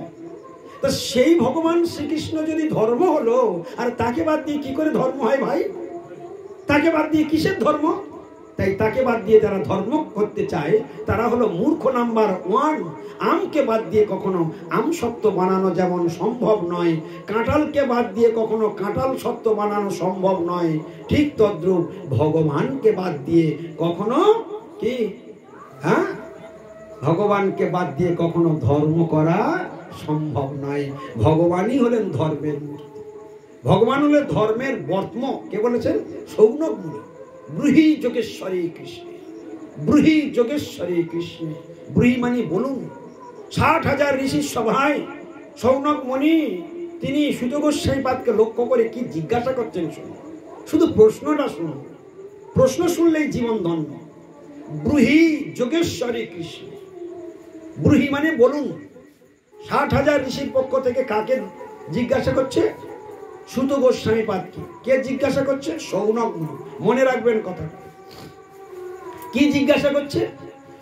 তা সেই ভগবান শ্রীকৃষ্ণ যদি ধর্ম হলো, আর তাকে বাদ দিয়ে কি করে ধর্ম হয় ভাই? তাকে বাদ দিয়ে কিসের ধর্ম? তাই তাকে বাদ দিয়ে যারা ধর্ম করতে চায় তারা হলো মূর্খ নাম্বার 1। আমকে বাদ দিয়ে কখনো আম সত্য বানানো যেমন সম্ভব নয়, কাঁঠালকে বাদ দিয়ে কখনো কাঁঠাল সত্য বানানো সম্ভব নয়, ঠিক তদ্রূপ ভগবানকে বাদ দিয়ে কখনো কি, হ্যাঁ, ভগবানকে বাদ দিয়ে কখনো ধর্ম করা সম্ভব নয়। ভগবানই হলেন ধর্মের মূর্তি, ভগবান হলেন ধর্মের বর্ম। কে বলেছেন? সৌনক মুনি। ব্রূহি যোগেশ্বরী কৃষ্ণ, ব্রূহি যোগেশ্বরী কৃষ্ণ। ব্রূহি মানে বলুন। 60,000 ঋষির সভায় সৌনক মুনি তিনি সুত গোস্বামী পাদকে লক্ষ্য করে কি জিজ্ঞাসা করছেন শুনুন, শুধু প্রশ্নটা শুনুন, প্রশ্ন শুনলেই জীবন ধন্য। ব্রূহি যোগেশ্বরী কৃষ্ণ, ব্রূহি মানে বলুন। 60,000 ঋষির পক্ষ থেকে কাকে জিজ্ঞাসা করছে? সুত গোস্বামী পাদকে। কে জিজ্ঞাসা করছে? সৌনক মুনি। মনে রাখবেন কথাটা। কি জিজ্ঞাসা করছে?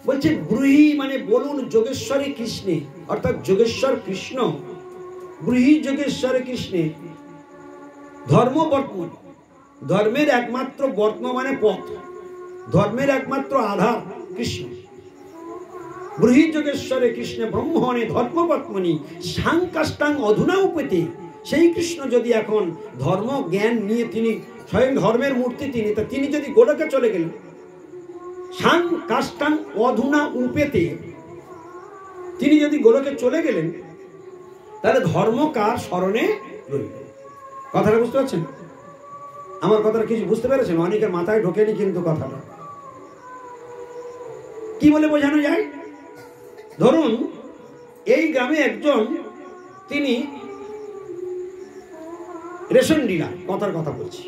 বলছে ব্রূহি মানে বলুন যোগেশ্বরী কৃষ্ণে, অর্থাৎ যোগেশ্বর কৃষ্ণ। ব্রূহি যোগেশ্বরী কৃষ্ণে ধর্ম বর্ম, ধর্মের একমাত্র বর্ম মানে পথ, ধর্মের একমাত্র আধার কৃষ্ণ। ব্রূহি যোগেশ্বরে কৃষ্ণে ব্রহ্মণে ধর্মবর্মণি সাংকাষ্টাং অধুনা উপেতে। সেই কৃষ্ণ যদি এখন ধর্ম জ্ঞান নিয়ে, তিনি স্বয়ং ধর্মের মূর্তি, তিনি যদি গোলকে চলে গেলেন, সাংকাষ্টাং অধুনা উপেতে, তিনি যদি গোলকে চলে গেলেন, তাহলে ধর্ম কার স্মরণে রইল? কথাটা বুঝতে পারছেন? আমার কথাটা কিছু বুঝতে পেরেছেন? অনেকের মাথায় ঢোকেনি কিন্তু কথাটা। কি বলে বোঝানো যায়? ধরুন এই গ্রামে একজন, তিনি রেশন ডিলার, কথার কথা বলছি,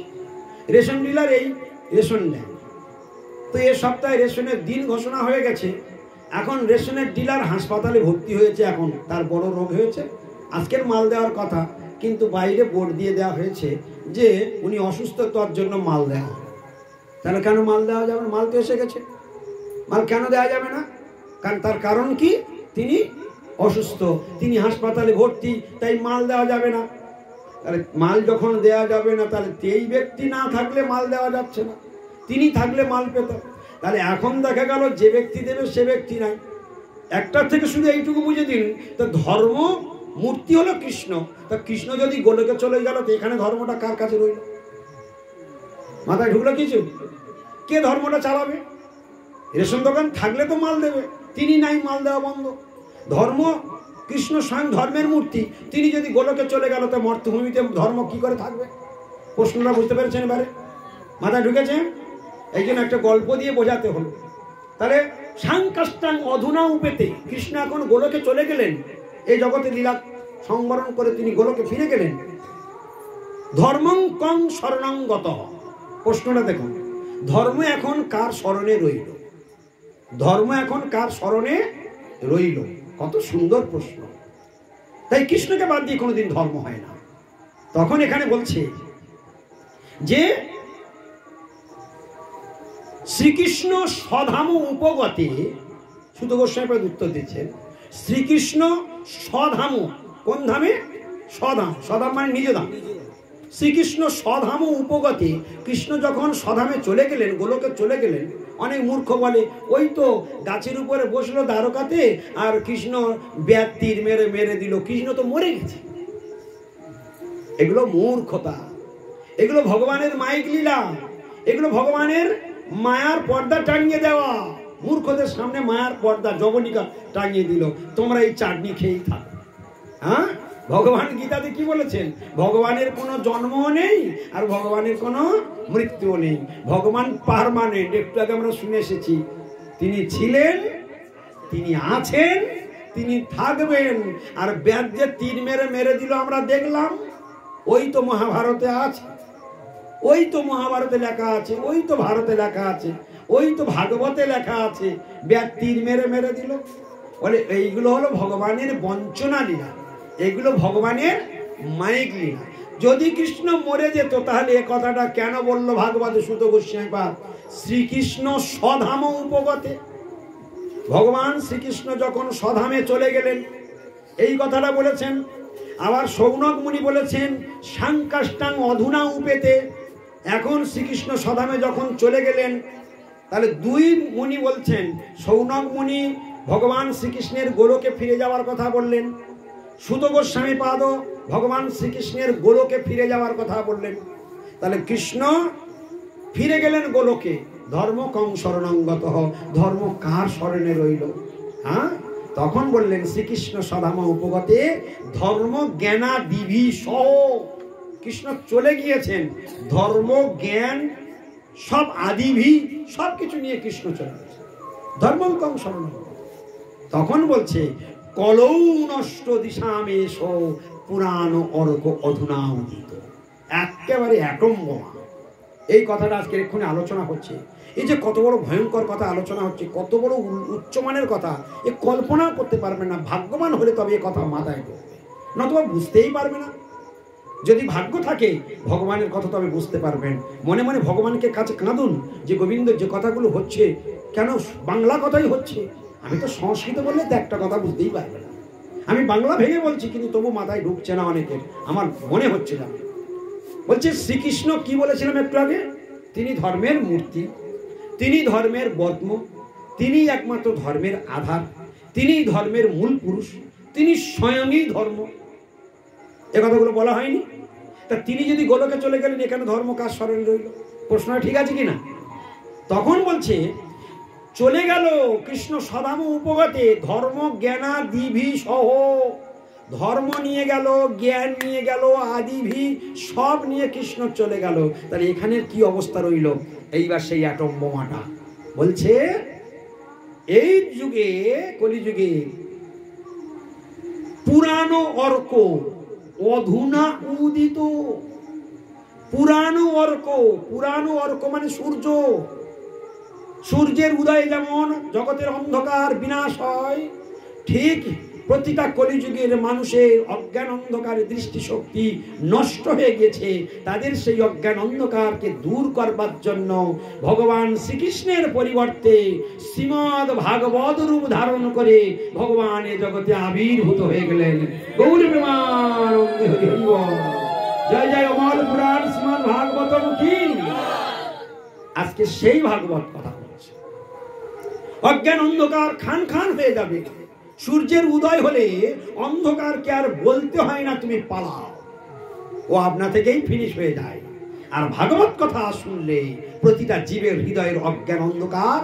রেশন ডিলার, এই রেশন নেয়। তো এ সপ্তাহে রেশনের দিন ঘোষণা হয়ে গেছে। এখন রেশনের ডিলার হাসপাতালে ভর্তি হয়েছে, এখন তার বড় রোগ হয়েছে। আজকের মাল দেওয়ার কথা, কিন্তু বাইরে বোর্ড দিয়ে দেওয়া হয়েছে যে উনি অসুস্থ, তার জন্য মাল দেওয়া হবে। তাহলে কেন মাল দেওয়া যাবে না? মাল তো এসে গেছে, মাল কেন দেওয়া যাবে না? কারণ তার কারণ কি? তিনি অসুস্থ, তিনি হাসপাতালে ভর্তি, তাই মাল দেওয়া যাবে না। তাহলে মাল যখন দেওয়া যাবে না, তাহলে এই ব্যক্তি না থাকলে মাল দেওয়া যাচ্ছে না, তিনি থাকলে মাল পেত। তাহলে এখন দেখা গেল যে ব্যক্তি দেবে সে ব্যক্তি নাই, একটা থেকে শুধু এইটুকু বুঝে দিন, তো ধর্ম মূর্তি হলো কৃষ্ণ। তা কৃষ্ণ যদি গোলকে চলে গেল, তো এখানে ধর্মটা কার কাছে রইল? মাথায় ঢুকলো কিছু? কে ধর্মটা চালাবে? রেশন দোকান থাকলে তো মাল দেবে, তিনি নাই, মাল দেওয়া বন্ধ। ধর্ম কৃষ্ণ স্বয়ং ধর্মের মূর্তি, তিনি যদি গোলকে চলে গেল, তো মর্তভূমিতে ধর্ম কি করে থাকবে? প্রশ্নটা বুঝতে পেরেছেন এবারে? মাথায় ঢুকেছে? এই জন্য একটা গল্প দিয়ে বোঝাতে হলো। তাহলে সাংকাষ্টাং অধুনা উপেতে, কৃষ্ণ এখন গোলকে চলে গেলেন, এই জগতে লীলা সংবরণ করে তিনি গোলকে ফিরে গেলেন। ধর্মং কং শরণাঙ্গত। প্রশ্নটা দেখুন, ধর্ম এখন কার স্মরণে রইল? ধর্ম এখন কার স্মরণে রইল? কত সুন্দর প্রশ্ন। তাই কৃষ্ণকে বাদ দিয়ে কোনোদিন ধর্ম হয় না। তখন এখানে বলছে যে শ্রীকৃষ্ণ স্বধাম উপগতে, সুত গোস্বামী উত্তর দিচ্ছেন, শ্রীকৃষ্ণ স্বধাম, কোন ধামে? স্বধাম। স্বধাম মানে নিজ ধাম। শ্রীকৃষ্ণ স্বধাম উপগতে, কৃষ্ণ যখন স্বধামে চলে গেলেন, গোলকে চলে গেলেন। অনেক মূর্খ বলে ওই তো গাছের উপরে বসলো দ্বারকাতে, আর কৃষ্ণ ব্যাট তীর মেরে মেরে দিল, কৃষ্ণ তো মরে গেছে। এগুলো মূর্খতা, এগুলো ভগবানের মাইক লীলা, এগুলো ভগবানের মায়ার পর্দা টাঙিয়ে দেওয়া। মূর্খদের সামনে মায়ার পর্দা জবনিকা টাঙিয়ে দিল, তোমরা এই চাটনি খেয়েই থাকো। হ্যাঁ, ভগবান গীতাতে কি বলেছেন? ভগবানের কোনো জন্মও নেই, আর ভগবানের কোনো মৃত্যুও নেই। ভগবান পার্মানেন্ট। একটু আগে আমরা শুনে এসেছি, তিনি ছিলেন, তিনি আছেন, তিনি থাকবেন। আর ব্যাট যে তীর মেরে মেরে দিল আমরা দেখলাম, ওই তো মহাভারতে আছে, ওই তো মহাভারতে লেখা আছে, ওই তো ভারতে লেখা আছে, ওই তো ভাগবতে লেখা আছে, ব্যাট তীর মেরে মেরে দিল। বলে এইগুলো হলো ভগবানের বঞ্চনা লীলা, এগুলো ভগবানের মাইক লীলা। যদি কৃষ্ণ মরে যেত, তাহলে এ কথাটা কেন বললো ভাগবতে সুত গোস্বামী পাদ? শ্রীকৃষ্ণ স্বধাম উপগতে, ভগবান শ্রীকৃষ্ণ যখন স্বধামে চলে গেলেন, এই কথাটা বলেছেন। আবার সৌনক মুনি বলেছেন সাংকাষ্টাং অধুনা উপেতে, এখন শ্রীকৃষ্ণ স্বধামে যখন চলে গেলেন, তাহলে দুই মুনি বলছেন। সৌনক মুনি ভগবান শ্রীকৃষ্ণের গোলকে ফিরে যাওয়ার কথা বললেন, সুত গোস্বামী পাদ ভগবান শ্রীকৃষ্ণের গোলকে ফিরে যাওয়ার কথা বললেন। তাহলে কৃষ্ণ ফিরে গেলেন গোলকে, ধর্ম কং শরণাঙ্গত, ধর্ম কার শরণে রইল? হ্যাঁ, তখন বললেন শ্রীকৃষ্ণ সধাম উপগতে ধর্ম জ্ঞানা দিভি সহ, কৃষ্ণ চলে গিয়েছেন, ধর্ম জ্ঞান সব আদিভি সব কিছু নিয়ে কৃষ্ণ চলে গেছে, ধর্ম কং শরণাঙ্গত। তখন বলছে কলৌ নষ্ট দিশামেশ পুরাণ অর্ক অধুনা উদিত, একেবারে অ্যাটম বোমা। এই কথাটা আজকে এক্ষুনি আলোচনা হচ্ছে। এই যে কত বড় ভয়ঙ্কর কথা আলোচনা হচ্ছে, কত বড় উচ্চমানের কথা, এ কল্পনা করতে পারবে না। ভাগ্যবান হলে তবে এ কথা মাথায় ঢুকবে, নতুবা বুঝতেই পারবে না। যদি ভাগ্য থাকে ভগবানের কথা তবে বুঝতে পারবেন। মনে মনে ভগবানকে কাছে কাঁদুন যে গোবিন্দ, যে কথাগুলো হচ্ছে কেন বাংলা কথাই হচ্ছে, আমি তো সংস্কৃত বললে তো একটা কথা বুঝতেই পারবে না। আমি বাংলা ভেঙে বলছি, কিন্তু তবু মাথায় ঢুকছে না অনেকের, আমার মনে হচ্ছে না। বলছে শ্রীকৃষ্ণ কি বলেছিলাম একটু আগে, তিনি ধর্মের মূর্তি, তিনি ধর্মের বদ্ম, তিনি একমাত্র ধর্মের আধার, তিনি ধর্মের মূল পুরুষ, তিনি স্বয়ংই ধর্ম। এ কথাগুলো বলা হয়নি? তা তিনি যদি গোলকে চলে গেলেন, এখানে ধর্ম কার স্মরণে রইল? প্রশ্নটা ঠিক আছে কিনা? তখন বলছে চলে গেল কৃষ্ণ সধাম উপগতে, ধর্ম জ্ঞানা দিভি সহ, ধর্ম নিয়ে গেল, জ্ঞান নিয়ে গেল, আদিভি সব নিয়ে কৃষ্ণ চলে গেল। তাহলে এখানের কি অবস্থা রইল? এইবার সেই অ্যাটম বোমাটা বলছে এই যুগে, কলিযুগে পুরানো অর্ক অধুনা উদিত। পুরানো অর্ক, পুরানো অর্ক মানে সূর্য, সূর্যের উদয় যেমন জগতের অন্ধকার বিনাশ হয়, ঠিক প্রতিটা কলিযুগের মানুষের অজ্ঞান অন্ধকারের দৃষ্টিশক্তি নষ্ট হয়ে গেছে, তাদের সেই অজ্ঞান অন্ধকারকে দূর করবার জন্য ভগবান শ্রীকৃষ্ণের পরিবর্তে শ্রীমদ ভাগবত রূপ ধারণ করে ভগবান এ জগতে আবির্ভূত হয়ে গেলেন। গৌর প্রেমানন্দে হরি হরি বল। জয় জয় অমর পুরাণ শ্রীমদ ভাগবতম কি। আজকে সেই ভাগবত কথা বলছে। অজ্ঞান অন্ধকার খান খান হয়ে যাবে। সূর্যের উদয় হলে অন্ধকারকে আর বলতে হয় না তুমি পালাও, ও আপনা থেকেই ফিনিশ হয়ে যায়। আর ভাগবত কথা শুনলে প্রতিটা জীবের হৃদয়ের অজ্ঞান অন্ধকার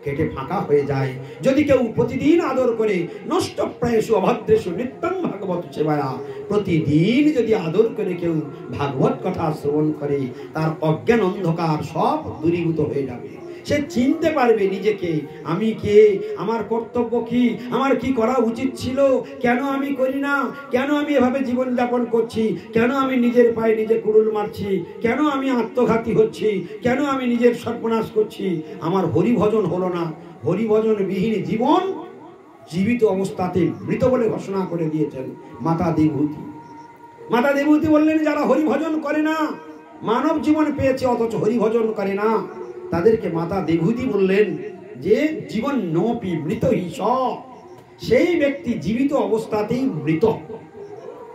কেটে ফাঁকা হয়ে যায়। যদি কেউ প্রতিদিন আদর করে নষ্ট প্রায়শু অভদ্রেশু নিত্যং ভাগবত সেবায়া, প্রতিদিন যদি আদর করে কেউ ভাগবত কথা শ্রবণ করে, তার অজ্ঞান অন্ধকার সব দূরীভূত হয়ে যাবে। সে চিনতে পারবে নিজেকে, আমি কে, আমার কর্তব্য কি, আমার কি করা উচিত ছিল, কেন আমি করি না, কেন আমি এভাবে জীবনযাপন করছি, কেন আমি নিজের পায়ে নিজে কুড়ুল মারছি, কেন আমি আত্মঘাতী হচ্ছি, কেন আমি নিজের সর্বনাশ করছি। আমার হরিভজন হলো না। হরিভজন বিহীন জীবন জীবিত অবস্থাতে মৃত বলে ঘোষণা করে দিয়েছেন মাতা দেবহূতি। মাতা দেবহূতি বললেন, যারা হরিভজন করে না, মানব জীবন পেয়েছে অথচ হরিভজন করে না, তাদেরকে মাতা দেবহূতি বললেন যে জীবন নপি মৃত হিস, সেই ব্যক্তি জীবিত অবস্থাতেই মৃত।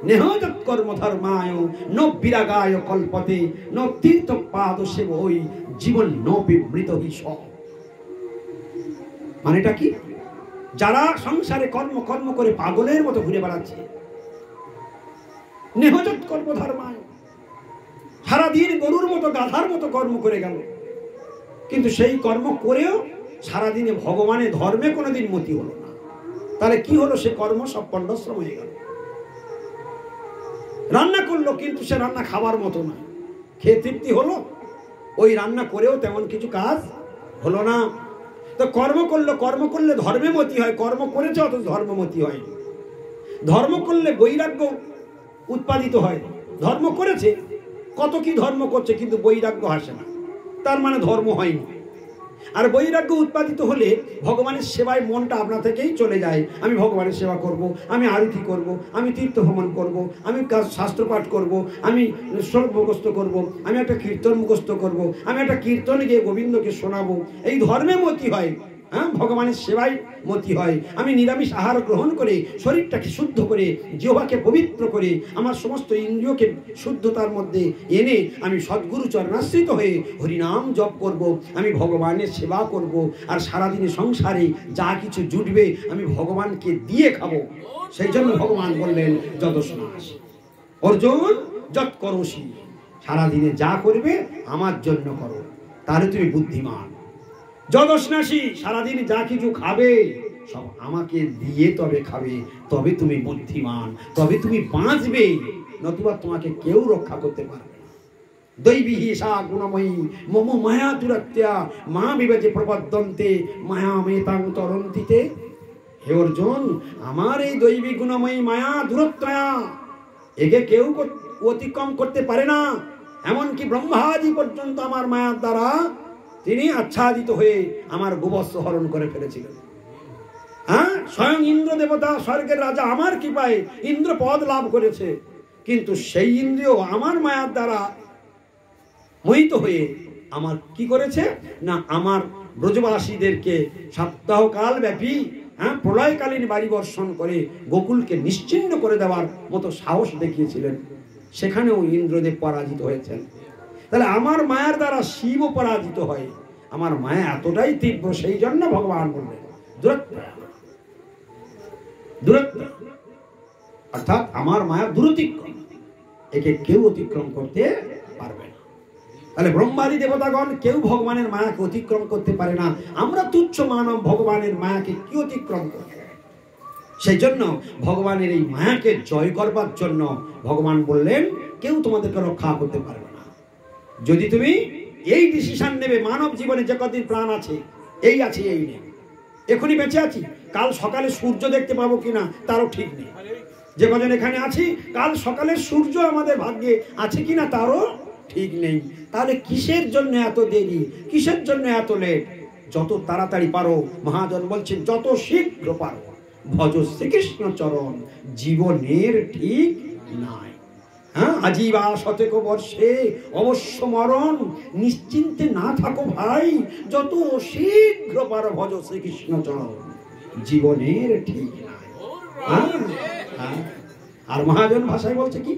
নেহযৎ কর্ম ধর্মায় ন বিরাগায় কল্পতে ন তীর্থ পাদ সেবই জীবন নপি মৃত হিস। মানেটা কি? যারা সংসারে কর্ম কর্ম করে পাগলের মতো ঘুরে বেড়াচ্ছে, নেহযৎ কর্ম ধর্মায়, সারাদিন গরুর মতো গাধার মতো কর্ম করে গেল, কিন্তু সেই কর্ম করেও সারাদিনে ভগবানের ধর্মে কোনোদিন মতি হলো না। তাহলে কি হলো? সে কর্ম সব পণ্ডশ্রম হয়ে গেল। রান্না করলো কিন্তু সে রান্না খাবার মতো না, খেয়ে তৃপ্তি হলো? ওই রান্না করেও তেমন কিছু কাজ হলো না। তো কর্ম করলো, কর্ম করলে ধর্মে মতি হয়, কর্ম করেছে অথচ ধর্মমতি হয়। ধর্ম করলে বৈরাগ্য উৎপাদিত হয়। ধর্ম করেছে, কত কি ধর্ম করছে, কিন্তু বৈরাগ্য আসে না, তার মানে ধর্ম হয়নি। আর বৈরাগ্য উৎপাদিত হলে ভগবানের সেবায় মনটা আপনা থেকেই চলে যায়। আমি ভগবানের সেবা করব, আমি আরতি করব, আমি তীর্থ ভ্রমণ করব, আমি শাস্ত্রপাঠ করব, আমি শ্লোক মুখস্থ করব, আমি একটা কীর্তন মুখস্থ করব, আমি একটা কীর্তন গিয়ে গোবিন্দকে শোনাবো। এই ধর্মে মতি হয়, হ্যাঁ, ভগবানের সেবায় মতি হয়। আমি নিরামিষ আহার গ্রহণ করে শরীরটাকে শুদ্ধ করে, জিহ্বাকে পবিত্র করে, আমার সমস্ত ইন্দ্রিয়কে শুদ্ধতার মধ্যে এনে আমি সদ্গুরু চরণাশ্রিত হয়ে হরিনাম জপ করব, আমি ভগবানের সেবা করব। আর সারাদিনে সংসারে যা কিছু জুটবে আমি ভগবানকে দিয়ে খাবো। সেই জন্য ভগবান বললেন যদস্নাস অর্জুন যৎ করোসি, সারাদিনে যা করবে আমার জন্য করো, তাহলে তুমি বুদ্ধিমান। যদস্নাসী, সারাদিন যা কিছু খাবে সব আমাকে দিয়ে তবে খাবে, তবে তুমি বুদ্ধিমান, তবে তুমি বাঁচবে, নতুবা তোমাকে কেউ রক্ষা করতে পারবে না। দৈবী হিসা গুণময়ী মম মায়া দুরত্যা মা বিবেচে প্রপদ্যন্তে মায়া মেতাং তরন্তিতে। হে অর্জুন, আমার এই দৈবী গুণময়ী মায়া দূরত্রয়া, একে কেউ অতিক্রম করতে পারে না। এমনকি ব্রহ্মাদি পর্যন্ত আমার মায়ার দ্বারা তিনি আচ্ছাদিত হয়ে আমার গোবৎস হরণ করে ফেলেছিলেন। হ্যাঁ, স্বয়ং ইন্দ্র দেবতা স্বর্গের রাজা আমার কৃপায় ইন্দ্র পদ লাভ করেছে, কিন্তু সেই ইন্দ্রিয় আমার মায়ার দ্বারা মোহিত হয়ে আমার কি করেছে না, আমার ব্রজবাসীদেরকে সপ্তাহকাল ব্যাপী প্রলয়কালীন বাড়ি বর্ষণ করে গোকুলকে নিশ্চিহ্ন করে দেওয়ার মতো সাহস দেখিয়েছিলেন। সেখানেও ইন্দ্রদেব পরাজিত হয়েছেন। তাহলে আমার মায়ার দ্বারা শিবও পরাজিত হয়। আমার মায়া এতটাই তীব্র, সেই জন্য ভগবান বললেন দূরত্ব, দূরত্ব অর্থাৎ আমার মায়া দূরতিক্রম, একে কেউ অতিক্রম করতে পারবে না। তাহলে ব্রহ্মাদি দেবতাগণ কেউ ভগবানের মায়াকে অতিক্রম করতে পারে না। আমরা তুচ্ছ মানব ভগবানের মায়াকে কি অতিক্রম করবে? সেই জন্য ভগবানের এই মায়াকে জয় করবার জন্য ভগবান বললেন কেউ তোমাদেরকে রক্ষা করতে পারবে না। যদি তুমি এই ডিসিশন নেবে, মানব জীবনে যে কদিন প্রাণ আছে, এই আছে এই নেই, এখনই বেঁচে আছি, কাল সকালে সূর্য দেখতে পাবো কিনা তারও ঠিক নেই। যে কজন এখানে আছি, কাল সকালে সূর্য আমাদের ভাগ্যে আছে কিনা তারও ঠিক নেই। তাহলে কিসের জন্য এত দেরি, কিসের জন্য এত লেট? যত তাড়াতাড়ি পারো, মহাজন বলছেন যত শীঘ্র পারো ভজ শ্রীকৃষ্ণ চরণ, জীবনের ঠিক নাই। হ্যাঁ, আজীবা শতক বর্ষে অবশ্য মরণ, নিশ্চিন্তে না থাকো ভাই, যত শীঘ্র পারো ভজ শ্রীকৃষ্ণ চরণ, জীবনের ঠিক নাই। আর মহাজন ভাষায় বলছে কি,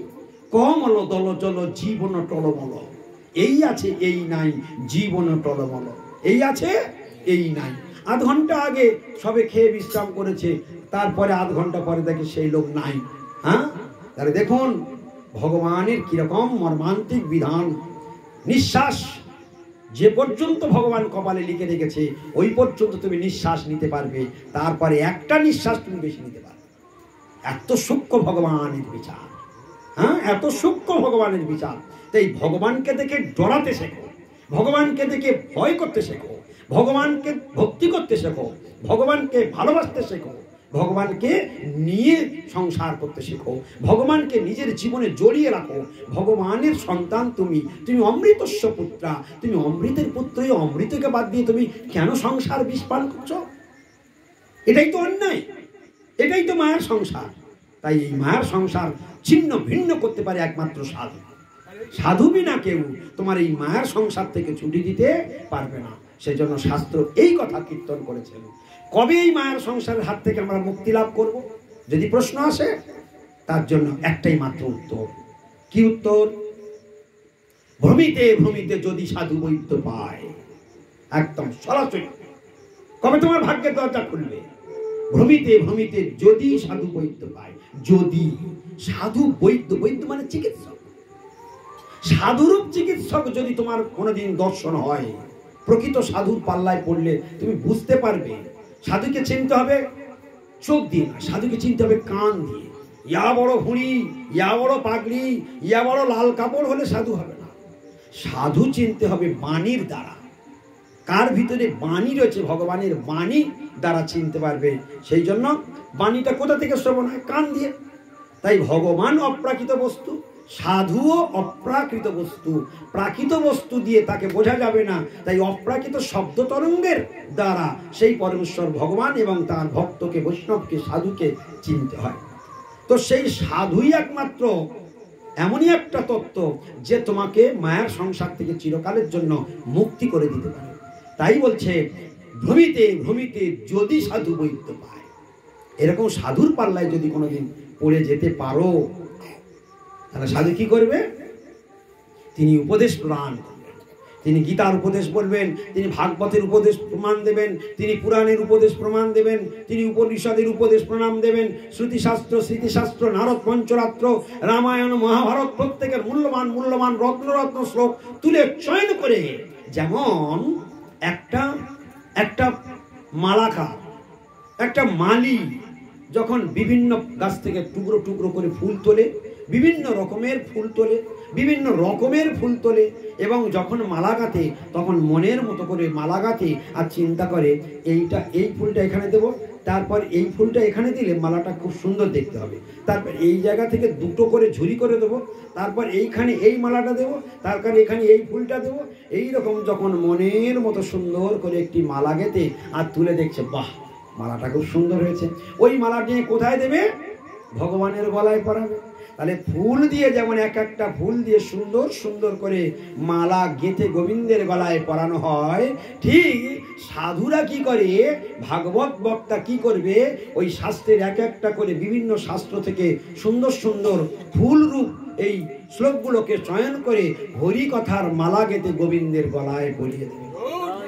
কমল দল চল জীবন টলমল, এই আছে এই নাই জীবন টলমল, এই আছে এই নাই। আধ ঘন্টা আগে সবে খেয়ে বিশ্রাম করেছে, তারপরে আধ ঘন্টা পরে দেখে সেই লোক নাই। হ্যাঁ, তাহলে দেখুন ভগবানের কিরকম মর্মান্তিক বিধান। নিঃশ্বাস যে পর্যন্ত ভগবান কপালে লিখে রেখেছে ওই পর্যন্ত তুমি নিঃশ্বাস নিতে পারবে, তারপরে একটা নিঃশ্বাস তুমি বেশি নিতে পারবে। এত সূক্ষ্ম ভগবানের বিচার। হ্যাঁ, এত সূক্ষ্ম ভগবানের বিচার। তাই ভগবানকে দেখে ডরাতে শেখো, ভগবানকে দেখে ভয় করতে শেখো, ভগবানকে ভক্তি করতে শেখো, ভগবানকে ভালোবাসতে শেখো, ভগবানকে নিয়ে সংসার করতে শেখো, ভগবানকে নিজের জীবনে জড়িয়ে রাখো। ভগবানের সন্তান তুমি, তুমি অমৃতস্য পুত্রা, তুমি অমৃতের পুত্র। এই অমৃতকে বাদ দিয়ে তুমি কেন সংসার বিষ পান করছো? এটাই তো অন্যায়, এটাই তো মায়ের সংসার। তাই এই মায়ের সংসার ছিন্ন ভিন্ন করতে পারে একমাত্র সাধু। সাধু বিনা কেউ তোমার এই মায়ের সংসার থেকে ছুটি দিতে পারবে না। সেজন্য শাস্ত্র এই কথা কীর্তন করেছেন। কবে এই মায়ের সংসারের হাত থেকে আমরা মুক্তি লাভ করব যদি প্রশ্ন আসে, তার জন্য একটাই মাত্র উত্তর। কি উত্তর? ভ্রমিতে ভ্রমিতে যদি সাধু বৈদ্য পায়। একদম সরাসরি। কবে তোমার ভাগ্যের দরজা খুলবে? ভ্রমিতে ভ্রমিতে যদি সাধু বৈদ্য পায়। যদি সাধু বৈদ্য, বৈদ্য মানে চিকিৎসক, সাধুরূপ চিকিৎসক যদি তোমার কোনোদিন দর্শন হয়, প্রকৃত সাধুর পাল্লায় পড়লে তুমি বুঝতে পারবে। সাধুকে চিনতে হবে চোখ দিয়ে না, সাধুকে চিনতে হবে কান দিয়ে। ইয়া বড় হুঁড়ি, ইয়া বড় পাগড়ি, ইয়া বড় লাল কাপড় হলে সাধু হবে না। সাধু চিনতে হবে বাণীর দ্বারা। কার ভিতরে বাণী রয়েছে, ভগবানের বাণী দ্বারা চিনতে পারবে। সেই জন্য বাণীটা কোথা থেকে শ্রবণ হয়? কান দিয়ে। তাই ভগবান অপ্রাকৃত বস্তু, সাধুও অপ্রাকৃত বস্তু। প্রাকৃত বস্তু দিয়ে তাকে বোঝা যাবে না। তাই অপ্রাকৃত শব্দ তরঙ্গের দ্বারা সেই পরমেশ্বর ভগবান এবং তার ভক্তকে, বৈষ্ণবকে, সাধুকে চিনতে হয়। তো সেই সাধুই একমাত্র এমনই একটা তত্ত্ব যে তোমাকে মায়ের সংসার থেকে চিরকালের জন্য মুক্তি করে দিতে পারে। তাই বলছে ভ্রমিতে ভ্রমিতে যদি সাধু বৈদ্য পায়। এরকম সাধুর পাল্লায় যদি কোনোদিন পড়ে যেতে পারো, তাহলে সাধু কি করবে? তিনি উপদেশ প্রদান করবেন, তিনি গীতার উপদেশ বলবেন, তিনি ভাগবতের উপদেশ প্রমাণ দেবেন, তিনি পুরাণের উপদেশ প্রমাণ দেবেন, তিনি উপনিষদের উপদেশ প্রমাণ দেবেন। শ্রুতিশাস্ত্র, স্মৃতিশাস্ত্র, নারদ পঞ্চরাত্র, রামায়ণ, মহাভারত প্রত্যেকের মূল্যবান মূল্যবান রত্ন শ্লোক তুলে চয়ন করে, যেমন একটা মালাকার, একটা মালি যখন বিভিন্ন গাছ থেকে টুকরো টুকরো করে ফুল তোলে, বিভিন্ন রকমের ফুল তোলে, বিভিন্ন রকমের ফুল তোলে, এবং যখন মালা গাঁথে তখন মনের মতো করে মালা গাঁথে আর চিন্তা করে এইটা, এই ফুলটা এখানে দেব, তারপর এই ফুলটা এখানে দিলে মালাটা খুব সুন্দর দেখতে হবে, তারপর এই জায়গা থেকে দুটো করে ঝুরি করে দেবো, তারপর এইখানে এই মালাটা দেবো, তারপর এখানে এই ফুলটা দেবো। এইরকম যখন মনের মতো সুন্দর করে একটি মালা গেঁথে আর তুলে দেখছে, বাহ মালাটা খুব সুন্দর হয়েছে, ওই মালা নিয়ে কোথায় দেবে? ভগবানের গলায় পরাবে। তাহলে ফুল দিয়ে যেমন এক একটা ফুল দিয়ে সুন্দর সুন্দর করে মালা গেঁথে গোবিন্দের গলায় পরানো হয়, ঠিক সাধুরা কি করে, ভাগবত বক্তা কি করবে, ওই শাস্ত্রের এক একটা করে বিভিন্ন শাস্ত্র থেকে সুন্দর সুন্দর ফুল রূপ এই শ্লোকগুলোকে চয়ন করে হরিকথার মালা গেঁথে গোবিন্দের গলায় পরিয়ে দেবে।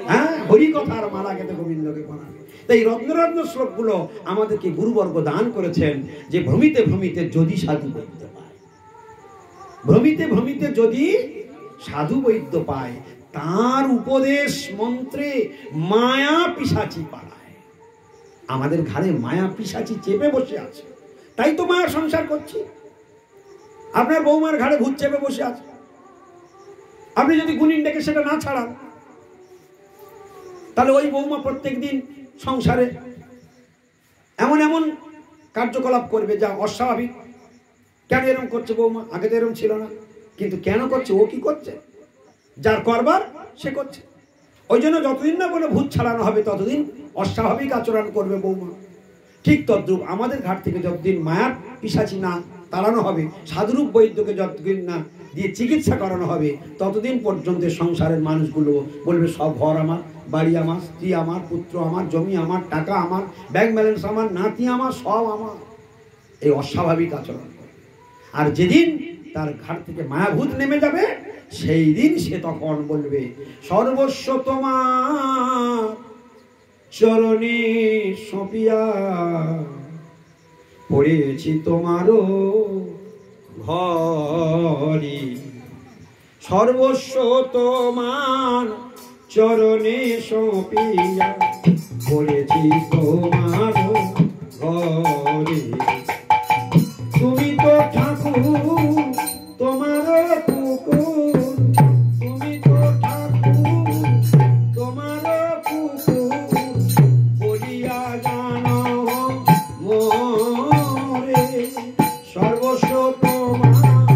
হ্যাঁ, হরিকথার মালা গেঁথে গোবিন্দকে পরাবে। তাই রত্ন শ্লোকগুলো আমাদেরকে গুরুবর্গ দান করেছেন যে ভ্রমিতে ভ্রমিতে যদি সাধু বৈদ্য পায়, ভ্রমিতে ভ্রমিতে যদি সাধু বৈদ্য পায়, তার উপদেশ মন্ত্রে মায়া পিশাচি পালায়। আমাদের ঘাড়ে মায়া পিশাচি চেপে বসে আছে, তাই তো মায়ের সংসার করছি। আপনার বৌমার ঘাড়ে ভূত চেপে বসে আছে, আপনি যদি গুণিন ডেকে সেটা না ছাড়ান, তাহলে ওই বৌমা প্রত্যেক দিন সংসারে এমন এমন কার্যকলাপ করবে যা অস্বাভাবিক। কেন এরকম করছে বৌমা? আগে তো এরকম ছিল না, কিন্তু কেন করছে? ও কি করছে? যার করবার সে করছে। ওই জন্য যতদিন না বলে ভূত ছাড়ানো হবে ততদিন অস্বাভাবিক আচরণ করবে বৌমা। ঠিক তদ্রূপ আমাদের ঘাট থেকে যতদিন মায়ার পিশাচি না তাড়ানো হবে, সাধুরূপ বৈদ্যকে যতদিন না দিয়ে চিকিৎসা করানো হবে, ততদিন পর্যন্ত সংসারের মানুষগুলো বলবে সব ঘর আমার, বাড়ি আমার, স্ত্রী আমার, পুত্র আমার, জমি আমার, টাকা আমার, ব্যাংক ব্যালেন্স আমার, নাতি আমার, সব আমার। এই অস্বাভাবিক আচরণ করে। আর যেদিন তার ঘাট থেকে মায়াভূত নেমে যাবে, সেই দিন সে তখন বলবে সর্বস্ব তোমার, চরণে সপিয়া পড়েছি তোমারও ঘরে। সর্বস্ব তোমার চরণে সপিয়া পড়েছি তোমারও ঘরে। তুমি তো ঠাকুর তোমার কুকুর, তুমি তো ঠাকুর তোমার কুকুর, বলিয়া জানো মোরে। সর্বস্ব তোমার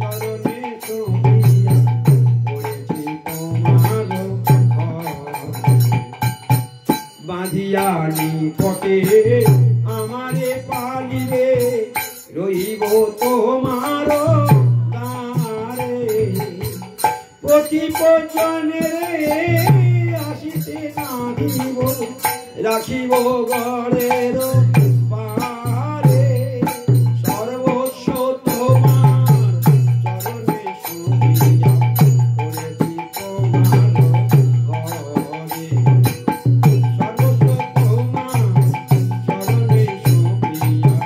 চরণে সপিয়া পড়েছি তোমার ঘরে। বাঁধিয়া নিকটে আমারে পালিবে, রহিব তোমার দ্বারে। প্রতিপজনে আসিতে না দিব, রাখিব গড়ের পারে। সর্বস্ব তোমার চরণে সপিয়া পড়েছি তোমার ঘরে। সর্বস্ব তোমার চরণে সপিয়া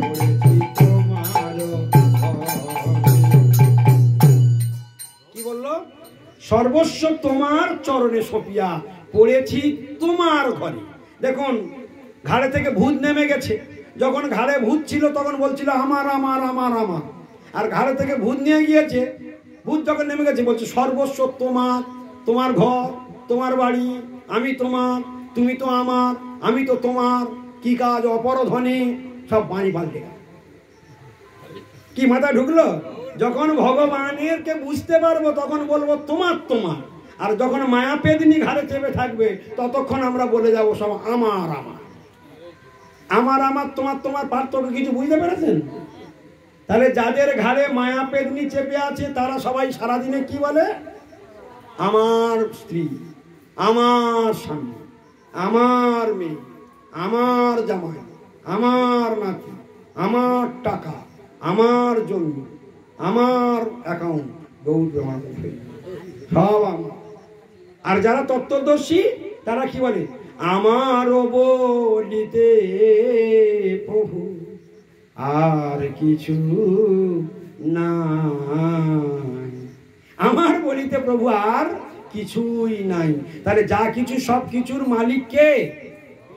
পড়েছি তোমার ঘরে। কি বললো? সর্বস্ব তোমার চরণে সপিয়া পড়েছি তোমার ঘরে। দেখুন, ঘাড়ে থেকে ভূত নেমে গেছে। যখন ঘাড়ে ভূত ছিল তখন বলছিল আমার আমার আমার আমার, আর ঘাড়ে থেকে ভূত নিয়ে গিয়েছে, ভূত যখন নেমে গেছে বলছে সর্বস্ব তোমার, তোমার ঘর, তোমার বাড়ি, আমি তোমার, তুমি তো আমার, আমি তো তোমার, কি কাজ অপরধনে। সব বাণী পাল্টে গেল। কি মাথা ঢুকলো? যখন ভগবানের কে বুঝতে পারবো তখন বলবো তোমার তোমার, আর যখন মায়া পেদিনী ঘাড়ে চেপে থাকবে ততক্ষণ আমরা বলে যাব সব আমার আমার আমার আমার, তোমার তোমার পার্থক্য কিছু বুঝতে পেরেছেন? তাহলে যাদের ঘাড়ে মায়া পেদিনী চেপে আছে তারা সবাই সারাদিনে কি বলে? আমার স্ত্রী, আমার স্বামী, আমার মেয়ে, আমার জামাই, আমার নাতি, আমার টাকা, আমার জমি, আমার অ্যাকাউন্ট, সব আমার। আর যারা তত্ত্বদর্শী তারা কি বলে? আমারও বলিতে প্রভু আর কিছু নাই, আমার বলিতে প্রভু আর কিছুই নাই। তাহলে যা কিছু সব কিছুর মালিক কে?